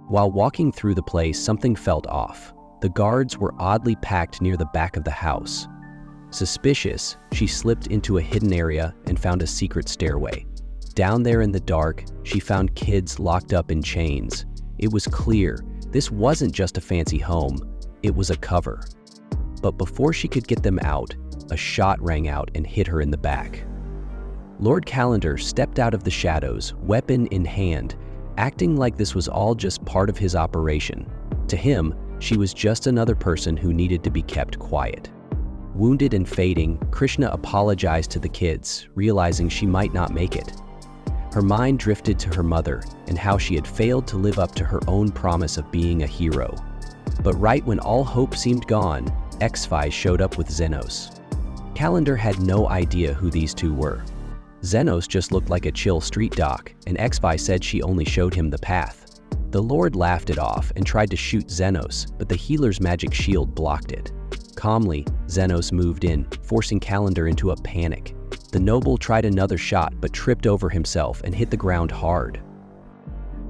While walking through the place, something felt off. The guards were oddly packed near the back of the house. Suspicious, she slipped into a hidden area and found a secret stairway. Down there in the dark, she found kids locked up in chains. It was clear this wasn't just a fancy home, it was a cover. But before she could get them out, a shot rang out and hit her in the back. Lord Calendar stepped out of the shadows, weapon in hand, acting like this was all just part of his operation. To him, she was just another person who needed to be kept quiet. Wounded and fading, Krishna apologized to the kids, realizing she might not make it. Her mind drifted to her mother and how she had failed to live up to her own promise of being a hero. But right when all hope seemed gone, X-Fi showed up with Xenos. Calendar had no idea who these two were. Xenos just looked like a chill street doc, and X-Fi said she only showed him the path. The Lord laughed it off and tried to shoot Xenos, but the healer's magic shield blocked it. Calmly, Xenos moved in, forcing Calendar into a panic. The noble tried another shot but tripped over himself and hit the ground hard.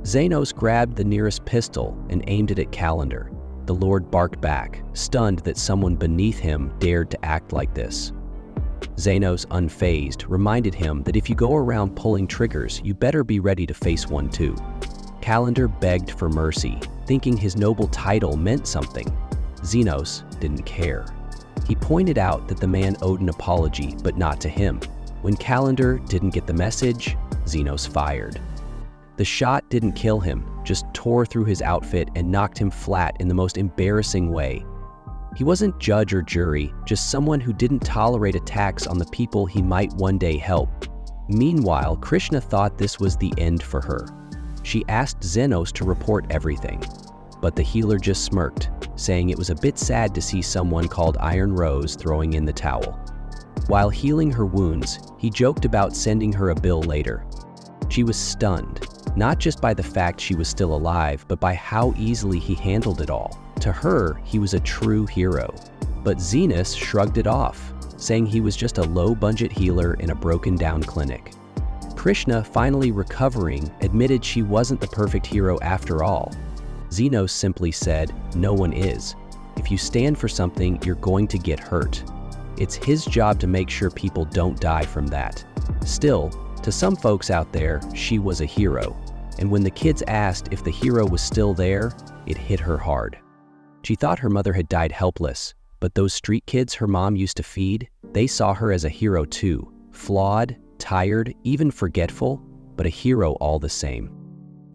Xenos grabbed the nearest pistol and aimed it at Calendar. The Lord barked back, stunned that someone beneath him dared to act like this. Xenos, unfazed, reminded him that if you go around pulling triggers, you better be ready to face one too. Calendar begged for mercy, thinking his noble title meant something. Xenos didn't care. He pointed out that the man owed an apology, but not to him. When Calendar didn't get the message, Xenos fired. The shot didn't kill him, just tore through his outfit and knocked him flat in the most embarrassing way. He wasn't judge or jury, just someone who didn't tolerate attacks on the people he might one day help. Meanwhile, Krishna thought this was the end for her. She asked Xenos to report everything, but the healer just smirked, saying it was a bit sad to see someone called Iron Rose throwing in the towel. While healing her wounds, he joked about sending her a bill later. She was stunned, not just by the fact she was still alive, but by how easily he handled it all. To her, he was a true hero. But Xenos shrugged it off, saying he was just a low-budget healer in a broken-down clinic. Krishna, finally recovering, admitted she wasn't the perfect hero after all. Xenos simply said, "No one is. If you stand for something, you're going to get hurt." It's his job to make sure people don't die from that. Still, to some folks out there, she was a hero. And when the kids asked if the hero was still there, it hit her hard. She thought her mother had died helpless, but those street kids her mom used to feed, they saw her as a hero too. Flawed, tired, even forgetful, but a hero all the same.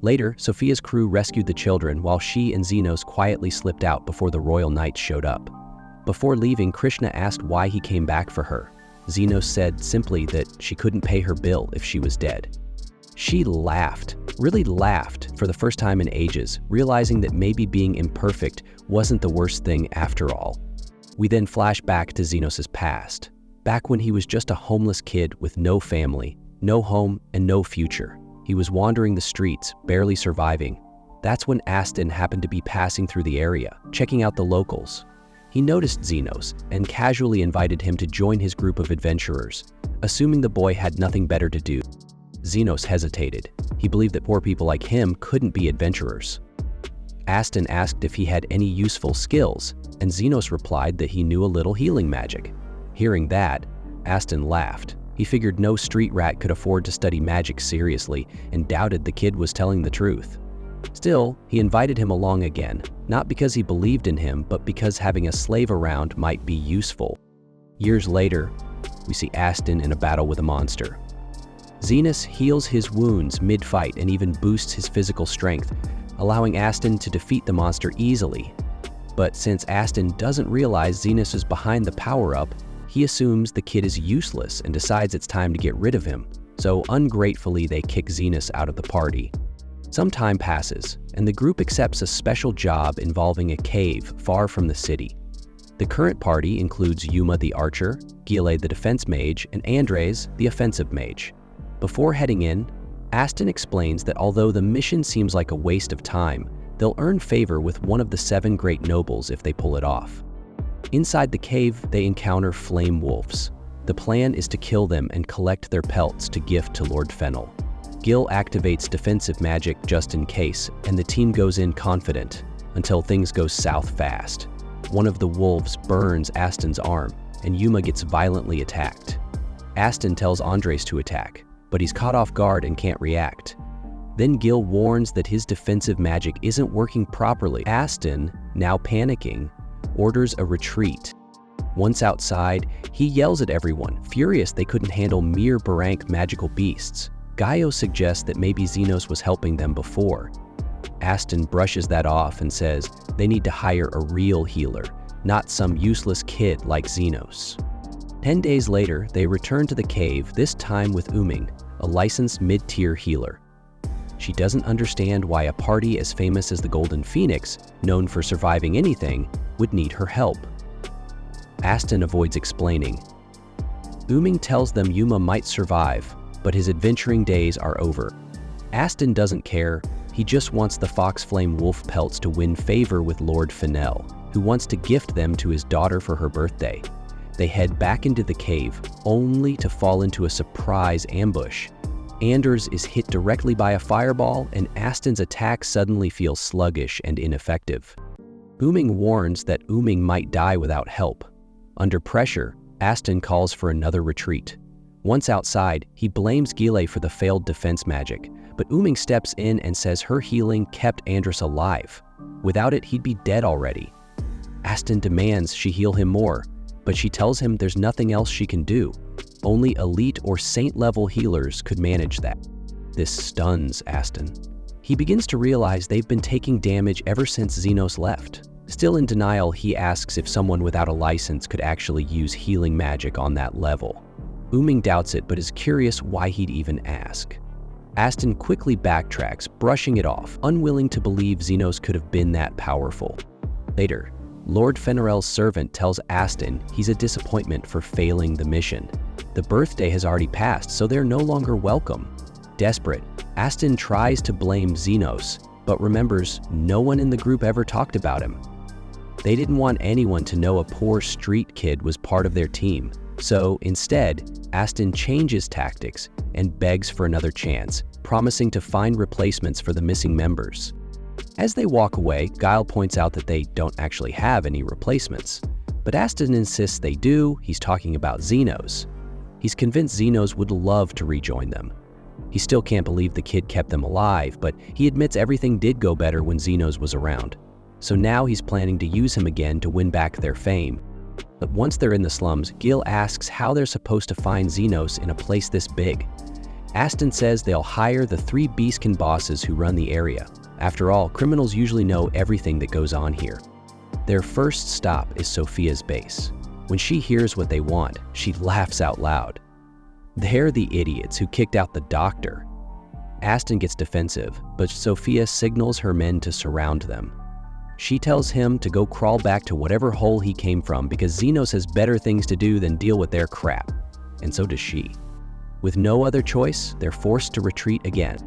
Later, Sophia's crew rescued the children while she and Xenos quietly slipped out before the royal knights showed up. Before leaving, Krishna asked why he came back for her. Xenos said simply that she couldn't pay her bill if she was dead. She laughed, really laughed, for the first time in ages, realizing that maybe being imperfect wasn't the worst thing after all. We then flash back to Xenos' past, back when he was just a homeless kid with no family, no home, and no future. He was wandering the streets, barely surviving. That's when Aston happened to be passing through the area, checking out the locals. He noticed Xenos and casually invited him to join his group of adventurers, assuming the boy had nothing better to do. Xenos hesitated. He believed that poor people like him couldn't be adventurers. Aston asked if he had any useful skills, and Xenos replied that he knew a little healing magic. Hearing that, Aston laughed. He figured no street rat could afford to study magic seriously and doubted the kid was telling the truth. Still, he invited him along again, not because he believed in him, but because having a slave around might be useful. Years later, we see Aston in a battle with a monster. Xenos heals his wounds mid-fight and even boosts his physical strength, allowing Aston to defeat the monster easily. But since Aston doesn't realize Xenos is behind the power-up, he assumes the kid is useless and decides it's time to get rid of him, so ungratefully they kick Xenos out of the party. Some time passes, and the group accepts a special job involving a cave far from the city. The current party includes Yuma the archer, Gile the defense mage, and Andres the offensive mage. Before heading in, Aston explains that although the mission seems like a waste of time, They'll earn favor with one of the 7 great nobles if they pull it off. Inside the cave, they encounter flame wolves. The plan is to kill them and collect their pelts to gift to Lord Fennel. Gil activates defensive magic just in case, and the team goes in confident, until things go south fast. One of the wolves burns Aston's arm, and Yuma gets violently attacked. Aston tells Andres to attack, but he's caught off guard and can't react. Then Gil warns that his defensive magic isn't working properly. Aston, now panicking, orders a retreat. Once outside, he yells at everyone, furious they couldn't handle mere Barank magical beasts. Gaio suggests that maybe Xenos was helping them before. Aston brushes that off and says they need to hire a real healer, not some useless kid like Xenos. 10 days later, they return to the cave, this time with Uming, a licensed mid-tier healer. She doesn't understand why a party as famous as the Golden Phoenix, known for surviving anything, would need her help. Aston avoids explaining. Uming tells them Yuma might survive, but his adventuring days are over. Aston doesn't care, he just wants the Fox Flame Wolf pelts to win favor with Lord Fennel, who wants to gift them to his daughter for her birthday. They head back into the cave, only to fall into a surprise ambush. Anders is hit directly by a fireball, and Aston's attack suddenly feels sluggish and ineffective. Uming warns that Uming might die without help. Under pressure, Aston calls for another retreat. Once outside, he blames Gile for the failed defense magic, but Uming steps in and says her healing kept Andres alive. Without it, he'd be dead already. Aston demands she heal him more, but she tells him there's nothing else she can do. Only elite or saint-level healers could manage that. This stuns Aston. He begins to realize they've been taking damage ever since Xenos left. Still in denial, he asks if someone without a license could actually use healing magic on that level. Uming doubts it, but is curious why he'd even ask. Aston quickly backtracks, brushing it off, unwilling to believe Xenos could have been that powerful. Later, Lord Fenrirel's servant tells Aston he's a disappointment for failing the mission. The birthday has already passed, so they're no longer welcome. Desperate, Aston tries to blame Xenos, but remembers no one in the group ever talked about him. They didn't want anyone to know a poor street kid was part of their team. So instead, Aston changes tactics and begs for another chance, promising to find replacements for the missing members. As they walk away, Guile points out that they don't actually have any replacements. But Aston insists they do. He's talking about Xenos. He's convinced Xenos would love to rejoin them. He still can't believe the kid kept them alive, but he admits everything did go better when Xenos was around. So now he's planning to use him again to win back their fame. But once they're in the slums, Gil asks how they're supposed to find Xenos in a place this big. Aston says they'll hire the 3 Beastkin bosses who run the area. After all, criminals usually know everything that goes on here. Their first stop is Sophia's base. When she hears what they want, she laughs out loud. They're the idiots who kicked out the doctor. Aston gets defensive, but Sophia signals her men to surround them. She tells him to go crawl back to whatever hole he came from because Xenos has better things to do than deal with their crap. And so does she. With no other choice, they're forced to retreat again.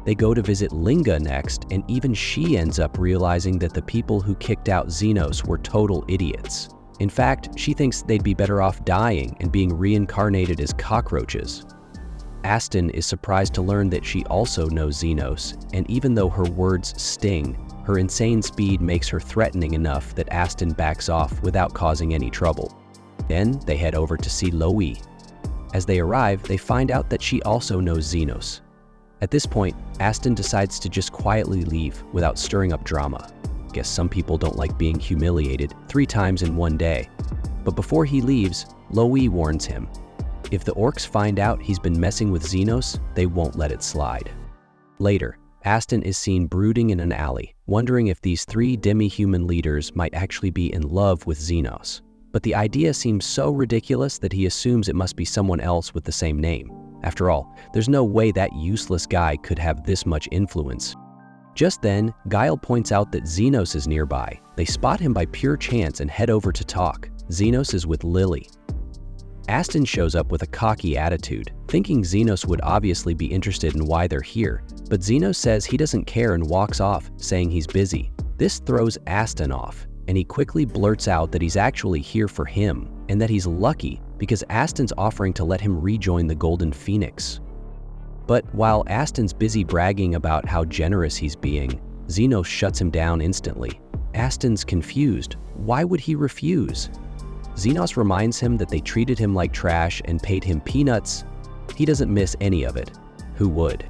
They go to visit Linga next, and even she ends up realizing that the people who kicked out Xenos were total idiots. In fact, she thinks they'd be better off dying and being reincarnated as cockroaches. Aston is surprised to learn that she also knows Xenos, and even though her words sting, her insane speed makes her threatening enough that Aston backs off without causing any trouble. Then they head over to see Loie. As they arrive, they find out that she also knows Xenos. At this point, Aston decides to just quietly leave without stirring up drama. Guess some people don't like being humiliated 3 times in one day. But before he leaves, Loie warns him. If the orcs find out he's been messing with Xenos, they won't let it slide. Later, Aston is seen brooding in an alley, wondering if these 3 demi-human leaders might actually be in love with Xenos. But the idea seems so ridiculous that he assumes it must be someone else with the same name. After all, there's no way that useless guy could have this much influence. Just then, Guile points out that Xenos is nearby. They spot him by pure chance and head over to talk. Xenos is with Lily. Aston shows up with a cocky attitude, thinking Xenos would obviously be interested in why they're here, but Xenos says he doesn't care and walks off, saying he's busy. This throws Aston off, and he quickly blurts out that he's actually here for him, and that he's lucky because Aston's offering to let him rejoin the Golden Phoenix. But while Aston's busy bragging about how generous he's being, Xenos shuts him down instantly. Aston's confused. Why would he refuse? Xenos reminds him that they treated him like trash and paid him peanuts. He doesn't miss any of it. Who would?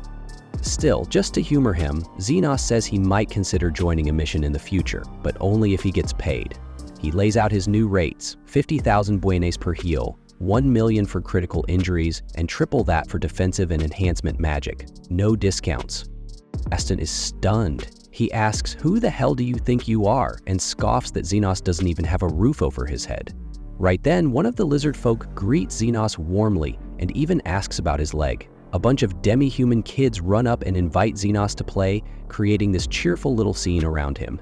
Still, just to humor him, Xenos says he might consider joining a mission in the future, but only if he gets paid. He lays out his new rates: 50,000 buenes per heal, 1 million for critical injuries, and triple that for defensive and enhancement magic. No discounts. Aston is stunned. He asks, "Who the hell do you think you are?" and scoffs that Xenos doesn't even have a roof over his head. Right then, one of the lizard folk greets Xenos warmly and even asks about his leg. A bunch of demi-human kids run up and invite Xenos to play, creating this cheerful little scene around him.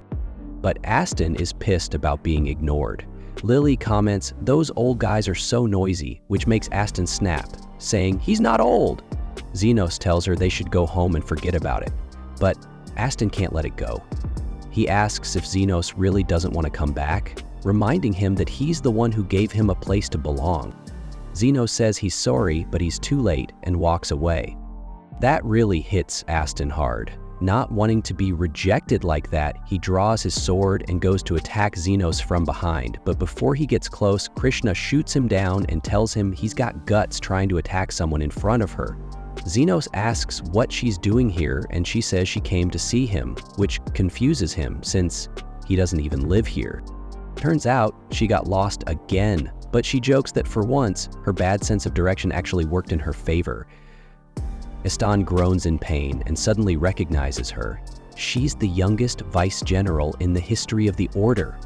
But Aston is pissed about being ignored. Lily comments, "Those old guys are so noisy," which makes Aston snap, saying, "He's not old." Xenos tells her they should go home and forget about it. But Aston can't let it go. He asks if Xenos really doesn't want to come back, reminding him that he's the one who gave him a place to belong. Xenos says he's sorry, but he's too late, and walks away. That really hits Aston hard. Not wanting to be rejected like that, he draws his sword and goes to attack Xenos from behind, but before he gets close, Krishna shoots him down and tells him he's got guts trying to attack someone in front of her. Xenos asks what she's doing here, and she says she came to see him, which confuses him since he doesn't even live here. Turns out she got lost again, but she jokes that for once, her bad sense of direction actually worked in her favor. Aston groans in pain and suddenly recognizes her. She's the youngest vice general in the history of the Order.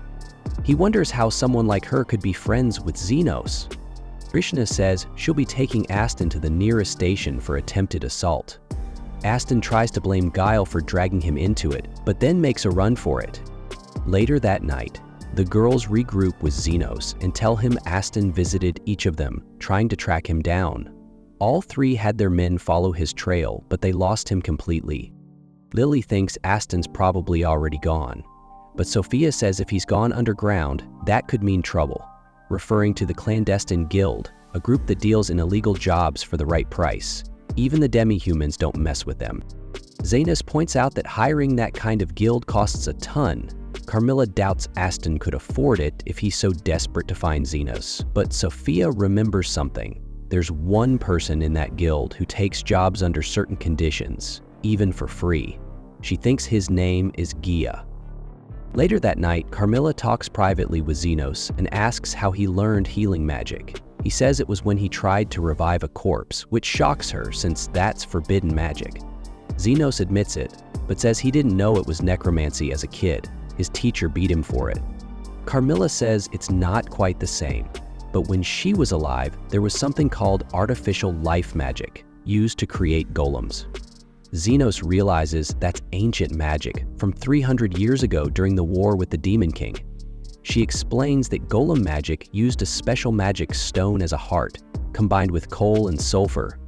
He wonders how someone like her could be friends with Xenos. Krishna says she'll be taking Aston to the nearest station for attempted assault. Aston tries to blame Guile for dragging him into it, but then makes a run for it. Later that night, the girls regroup with Xenos and tell him Aston visited each of them, trying to track him down. All three had their men follow his trail, but they lost him completely. Lily thinks Aston's probably already gone, but Sophia says if he's gone underground, that could mean trouble, referring to the clandestine guild, a group that deals in illegal jobs for the right price. Even the demi-humans don't mess with them. Xenos points out that hiring that kind of guild costs a ton. Carmilla doubts Aston could afford it if he's so desperate to find Xenos, but Sophia remembers something. There's one person in that guild who takes jobs under certain conditions, even for free. She thinks his name is Gia. Later that night, Carmilla talks privately with Xenos and asks how he learned healing magic. He says it was when he tried to revive a corpse, which shocks her since that's forbidden magic. Xenos admits it, but says he didn't know it was necromancy as a kid. His teacher beat him for it. Carmilla says it's not quite the same, but when she was alive, there was something called artificial life magic, used to create golems. Xenos realizes that's ancient magic from 300 years ago during the war with the Demon King. She explains that golem magic used a special magic stone as a heart, combined with coal and sulfur.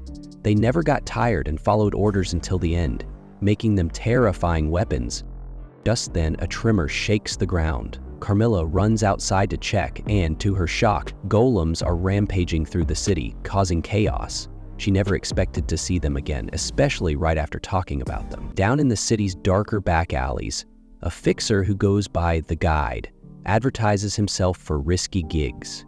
They never got tired and followed orders until the end, making them terrifying weapons. Just then, a tremor shakes the ground. Carmilla runs outside to check, and to her shock, golems are rampaging through the city, causing chaos. She never expected to see them again, especially right after talking about them. Down in the city's darker back alleys, a fixer who goes by The Guide advertises himself for risky gigs.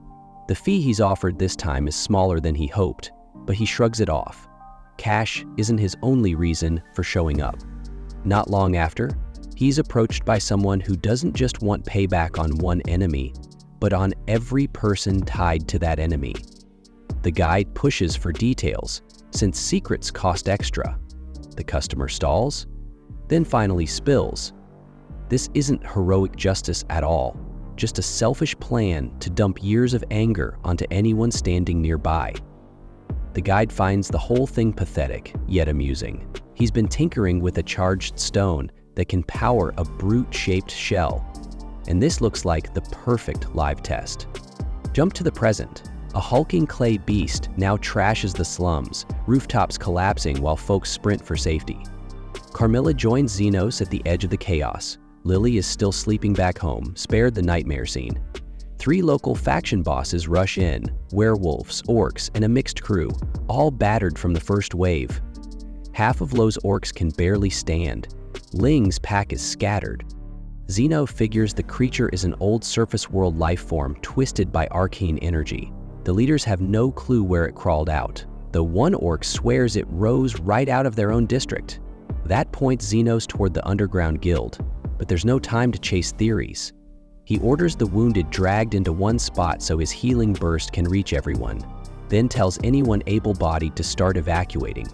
The fee he's offered this time is smaller than he hoped, but he shrugs it off. Cash isn't his only reason for showing up. Not long after, he's approached by someone who doesn't just want payback on one enemy, but on every person tied to that enemy. The guide pushes for details, since secrets cost extra. The customer stalls, then finally spills. This isn't heroic justice at all, just a selfish plan to dump years of anger onto anyone standing nearby. The guide finds the whole thing pathetic, yet amusing. He's been tinkering with a charged stone that can power a brute-shaped shell, and this looks like the perfect live test. Jump to the present. A hulking clay beast now trashes the slums, rooftops collapsing while folks sprint for safety. Carmilla joins Xenos at the edge of the chaos. Lily is still sleeping back home, spared the nightmare scene. 3 local faction bosses rush in, werewolves, orcs, and a mixed crew, all battered from the first wave. Half of Lo's orcs can barely stand. Ling's pack is scattered. Xeno figures the creature is an old surface world life form twisted by arcane energy. The leaders have no clue where it crawled out, though one orc swears it rose right out of their own district. That points Xenos toward the underground guild, but there's no time to chase theories. He orders the wounded dragged into one spot so his healing burst can reach everyone, then tells anyone able-bodied to start evacuating.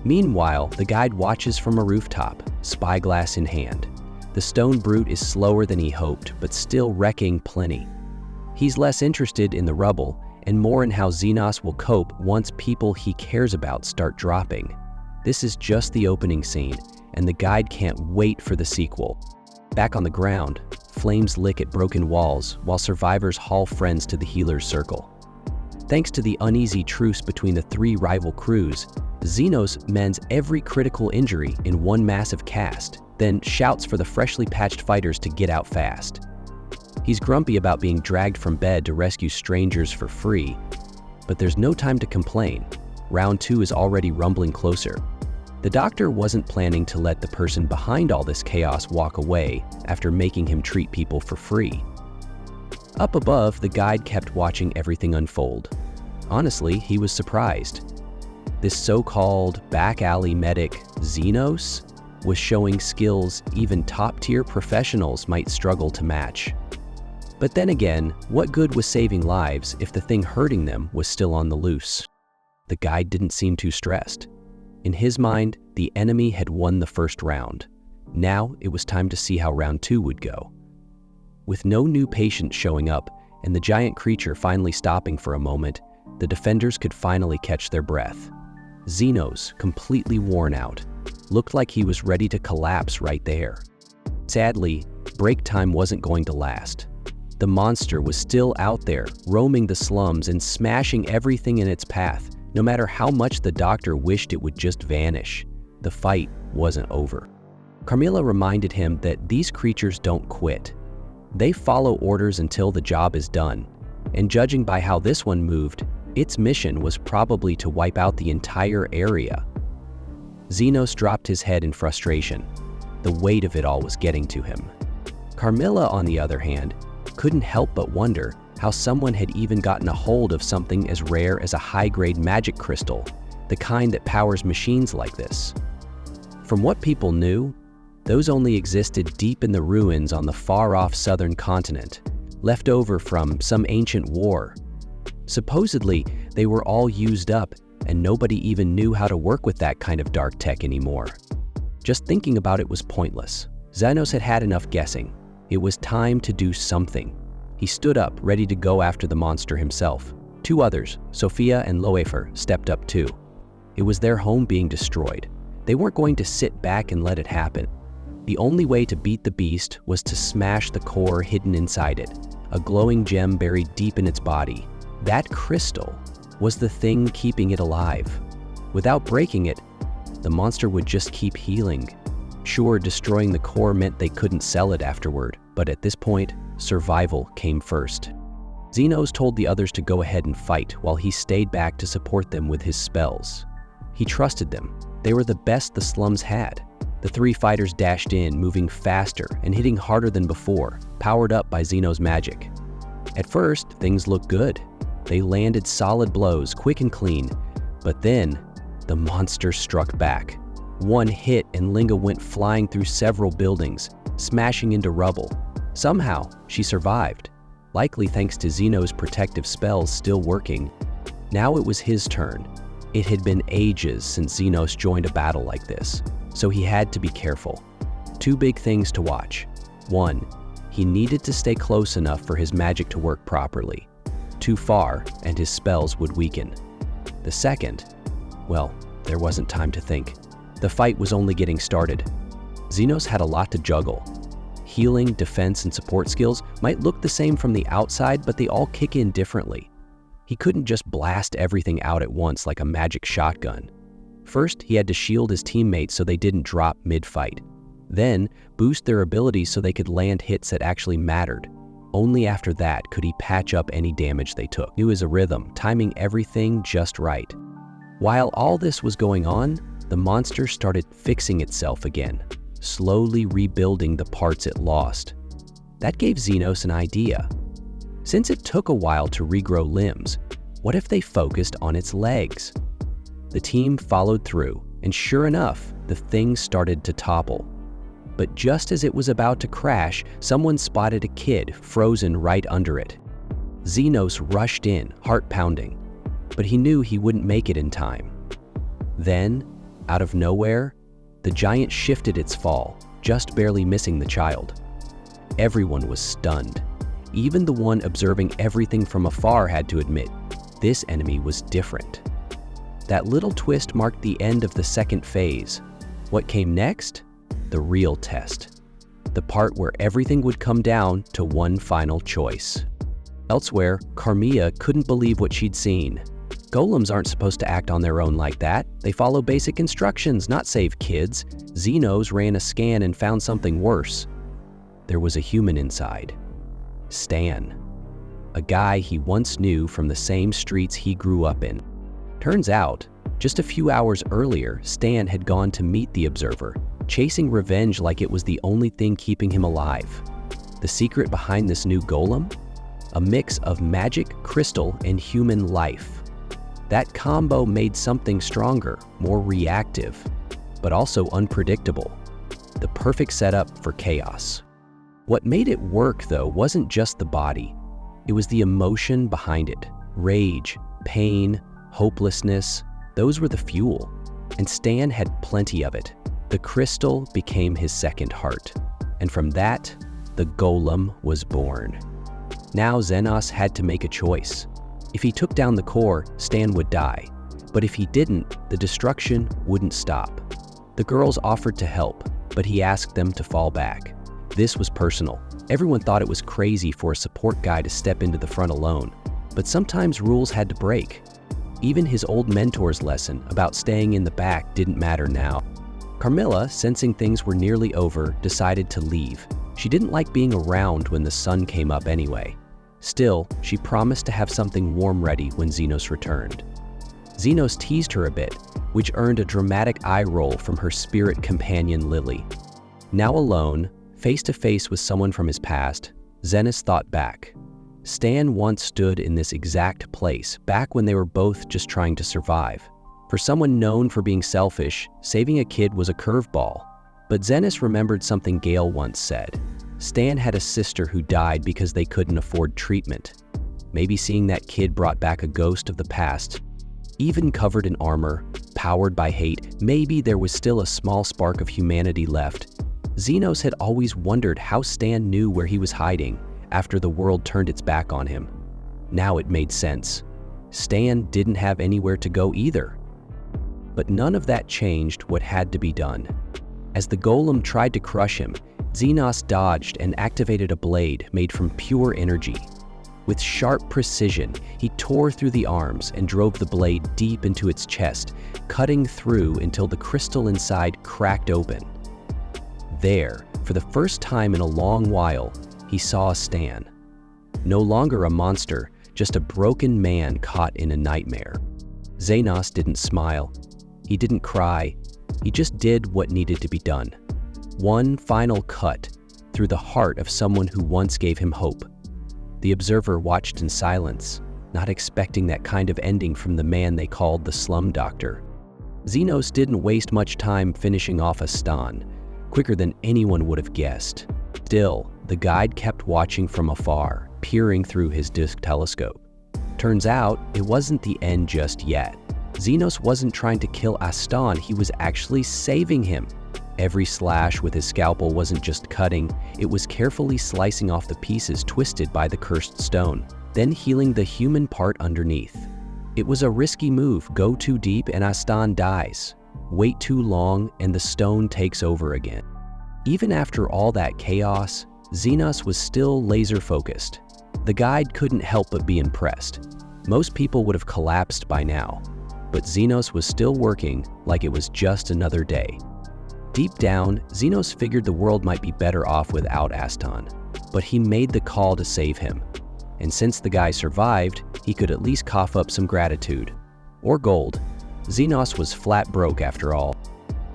Meanwhile, the guide watches from a rooftop, spyglass in hand. The stone brute is slower than he hoped, but still wrecking plenty. He's less interested in the rubble and more in how Xenos will cope once people he cares about start dropping. This is just the opening scene, and the guide can't wait for the sequel. Back on the ground, flames lick at broken walls while survivors haul friends to the healer's circle. Thanks to the uneasy truce between the 3 rival crews, Xenos mends every critical injury in one massive cast, then shouts for the freshly patched fighters to get out fast. He's grumpy about being dragged from bed to rescue strangers for free, but there's no time to complain. Round 2 is already rumbling closer. The doctor wasn't planning to let the person behind all this chaos walk away after making him treat people for free. Up above, the guide kept watching everything unfold. Honestly, he was surprised. This so-called back alley medic, Xenos, was showing skills even top-tier professionals might struggle to match. But then again, what good was saving lives if the thing hurting them was still on the loose? The guide didn't seem too stressed. In his mind, the enemy had won the first round. Now it was time to see how round 2 would go. With no new patients showing up and the giant creature finally stopping for a moment, the defenders could finally catch their breath. Xenos, completely worn out, looked like he was ready to collapse right there. Sadly, break time wasn't going to last. The monster was still out there, roaming the slums and smashing everything in its path, no matter how much the doctor wished it would just vanish. The fight wasn't over. Carmilla reminded him that these creatures don't quit. They follow orders until the job is done, and judging by how this one moved, its mission was probably to wipe out the entire area. Xenos dropped his head in frustration. The weight of it all was getting to him. Carmilla, on the other hand, couldn't help but wonder how someone had even gotten a hold of something as rare as a high-grade magic crystal, the kind that powers machines like this. From what people knew, those only existed deep in the ruins on the far-off southern continent, left over from some ancient war. Supposedly, they were all used up, and nobody even knew how to work with that kind of dark tech anymore. Just thinking about it was pointless. Xenos had had enough guessing. It was time to do something. He stood up, ready to go after the monster himself. 2 others, Sophia and Loefer, stepped up too. It was their home being destroyed. They weren't going to sit back and let it happen. The only way to beat the beast was to smash the core hidden inside it, a glowing gem buried deep in its body. That crystal was the thing keeping it alive. Without breaking it, the monster would just keep healing. Sure, destroying the core meant they couldn't sell it afterward, but at this point, survival came first. Xenos told the others to go ahead and fight while he stayed back to support them with his spells. He trusted them. They were the best the slums had. The 3 fighters dashed in, moving faster and hitting harder than before, powered up by Xenos' magic. At first, things looked good. They landed solid blows, quick and clean. But then, the monster struck back. One hit and Linga went flying through several buildings, smashing into rubble. Somehow, she survived, likely thanks to Xenos' protective spells still working. Now it was his turn. It had been ages since Xenos joined a battle like this, so he had to be careful. 2 big things to watch. 1, he needed to stay close enough for his magic to work properly. Too far, and his spells would weaken. The second, well, there wasn't time to think. The fight was only getting started. Xenos had a lot to juggle. Healing, defense, and support skills might look the same from the outside, but they all kick in differently. He couldn't just blast everything out at once like a magic shotgun. First, he had to shield his teammates so they didn't drop mid-fight. Then, boost their abilities so they could land hits that actually mattered. Only after that could he patch up any damage they took. He knew his rhythm, timing everything just right. While all this was going on, the monster started fixing itself again, slowly rebuilding the parts it lost. That gave Xenos an idea. Since it took a while to regrow limbs, what if they focused on its legs? The team followed through, and sure enough, the thing started to topple. But just as it was about to crash, someone spotted a kid frozen right under it. Xenos rushed in, heart pounding, but he knew he wouldn't make it in time. Then, out of nowhere, the giant shifted its fall, just barely missing the child. Everyone was stunned. Even the one observing everything from afar had to admit, this enemy was different. That little twist marked the end of the second phase. What came next? The real test. The part where everything would come down to one final choice. Elsewhere, Carmilla couldn't believe what she'd seen. Golems aren't supposed to act on their own like that. They follow basic instructions, not save kids. Xenos ran a scan and found something worse. There was a human inside. Stan. A guy he once knew from the same streets he grew up in. Turns out, just a few hours earlier, Stan had gone to meet the Observer, chasing revenge like it was the only thing keeping him alive. The secret behind this new golem? A mix of magic, crystal, and human life. That combo made something stronger, more reactive, but also unpredictable. The perfect setup for chaos. What made it work, though, wasn't just the body. It was the emotion behind it. Rage, pain, hopelessness, those were the fuel. And Stan had plenty of it. The crystal became his second heart. And from that, the golem was born. Now Xenos had to make a choice. If he took down the core, Stan would die. But if he didn't, the destruction wouldn't stop. The girls offered to help, but he asked them to fall back. This was personal. Everyone thought it was crazy for a support guy to step into the front alone. But sometimes rules had to break. Even his old mentor's lesson about staying in the back didn't matter now. Carmilla, sensing things were nearly over, decided to leave. She didn't like being around when the sun came up anyway. Still, she promised to have something warm ready when Xenos returned. Xenos teased her a bit, which earned a dramatic eye roll from her spirit companion Lily. Now alone, face to face with someone from his past, Xenos thought back. Stan once stood in this exact place, back when they were both just trying to survive. For someone known for being selfish, saving a kid was a curveball. But Xenos remembered something Gale once said. Stan had a sister who died because they couldn't afford treatment. Maybe seeing that kid brought back a ghost of the past. Even covered in armor, powered by hate, maybe there was still a small spark of humanity left. Xenos had always wondered how Stan knew where he was hiding after the world turned its back on him. Now it made sense. Stan didn't have anywhere to go either. But none of that changed what had to be done. As the golem tried to crush him, Xenos dodged and activated a blade made from pure energy. With sharp precision, he tore through the arms and drove the blade deep into its chest, cutting through until the crystal inside cracked open. There, for the first time in a long while, he saw Stan. No longer a monster, just a broken man caught in a nightmare. Xenos didn't smile. He didn't cry. He just did what needed to be done. One final cut through the heart of someone who once gave him hope. The Observer watched in silence, not expecting that kind of ending from the man they called the Slum Doctor. Xenos didn't waste much time finishing off a Stan, quicker than anyone would have guessed. Still, the guide kept watching from afar, peering through his disc telescope. Turns out, it wasn't the end just yet. Xenos wasn't trying to kill Astan, he was actually saving him. Every slash with his scalpel wasn't just cutting, it was carefully slicing off the pieces twisted by the cursed stone, then healing the human part underneath. It was a risky move. Go too deep and Astan dies. Wait too long and the stone takes over again. Even after all that chaos, Xenos was still laser-focused. The guide couldn't help but be impressed. Most people would have collapsed by now, but Xenos was still working like it was just another day. Deep down, Xenos figured the world might be better off without Aston, but he made the call to save him. And since the guy survived, he could at least cough up some gratitude. Or gold. Xenos was flat broke after all.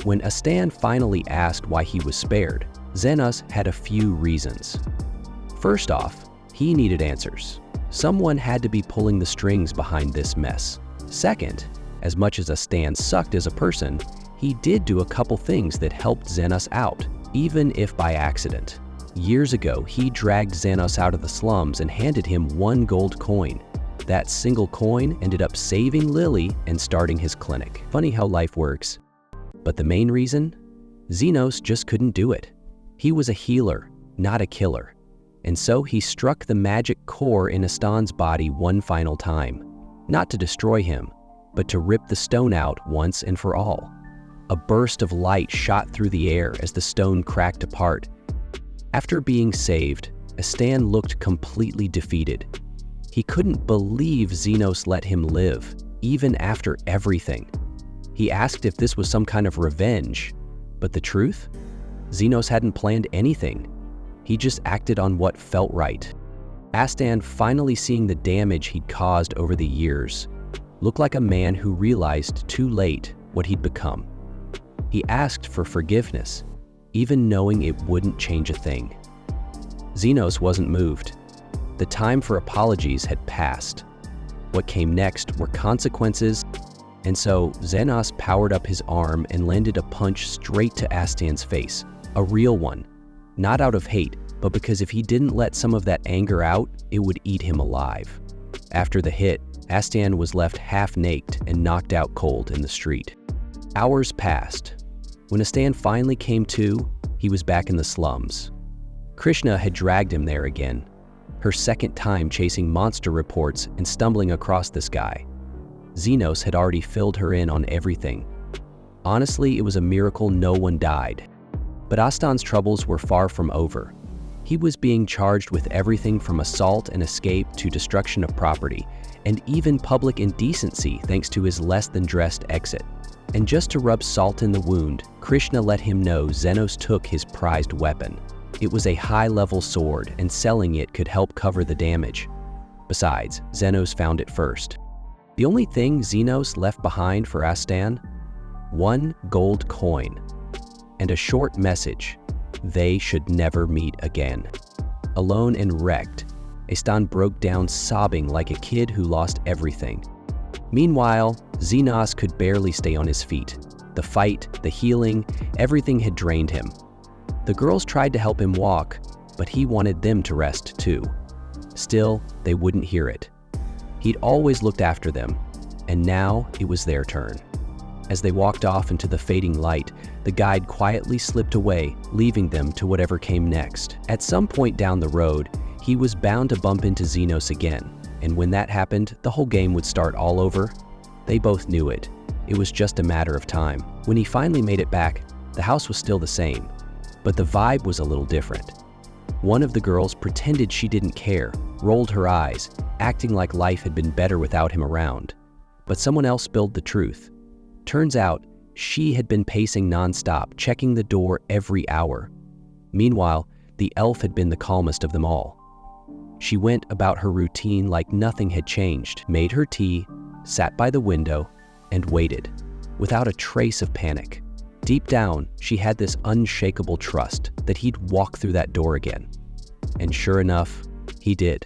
When Aston finally asked why he was spared, Xenos had a few reasons. First off, he needed answers. Someone had to be pulling the strings behind this mess. Second, as much as Aston sucked as a person, he did do a couple things that helped Xenos out, even if by accident. Years ago, he dragged Xenos out of the slums and handed him 1 gold coin. That single coin ended up saving Lily and starting his clinic. Funny how life works. But the main reason? Xenos just couldn't do it. He was a healer, not a killer. And so he struck the magic core in Aston's body one final time. Not to destroy him, but to rip the stone out once and for all. A burst of light shot through the air as the stone cracked apart. After being saved, Aston looked completely defeated. He couldn't believe Xenos let him live, even after everything. He asked if this was some kind of revenge, but the truth? Xenos hadn't planned anything. He just acted on what felt right. Aston, finally seeing the damage he'd caused over the years, looked like a man who realized too late what he'd become. He asked for forgiveness, even knowing it wouldn't change a thing. Xenos wasn't moved. The time for apologies had passed. What came next were consequences, and so Xenos powered up his arm and landed a punch straight to Aston's face, a real one. Not out of hate, but because if he didn't let some of that anger out, it would eat him alive. After the hit, Aston was left half-naked and knocked out cold in the street. Hours passed. When Aston finally came to, he was back in the slums. Krishna had dragged him there again, her second time chasing monster reports and stumbling across this guy. Xenos had already filled her in on everything. Honestly, it was a miracle no one died. But Aston's troubles were far from over. He was being charged with everything from assault and escape to destruction of property, and even public indecency thanks to his less-than-dressed exit. And just to rub salt in the wound, Krishna let him know Xenos took his prized weapon. It was a high-level sword, and selling it could help cover the damage. Besides, Xenos found it first. The only thing Xenos left behind for Aston? 1 gold coin. And a short message: they should never meet again. Alone and wrecked, Aston broke down sobbing like a kid who lost everything. Meanwhile, Xenos could barely stay on his feet. The fight, the healing, everything had drained him. The girls tried to help him walk, but he wanted them to rest too. Still, they wouldn't hear it. He'd always looked after them, and now it was their turn. As they walked off into the fading light, the guide quietly slipped away, leaving them to whatever came next. At some point down the road, he was bound to bump into Xenos again, and when that happened, the whole game would start all over. They both knew it. It was just a matter of time. When he finally made it back, the house was still the same, but the vibe was a little different. One of the girls pretended she didn't care, rolled her eyes, acting like life had been better without him around. But someone else spilled the truth. Turns out, she had been pacing nonstop, checking the door every hour. Meanwhile, the elf had been the calmest of them all. She went about her routine like nothing had changed, made her tea, sat by the window, and waited, without a trace of panic. Deep down, she had this unshakable trust that he'd walk through that door again. And sure enough, he did.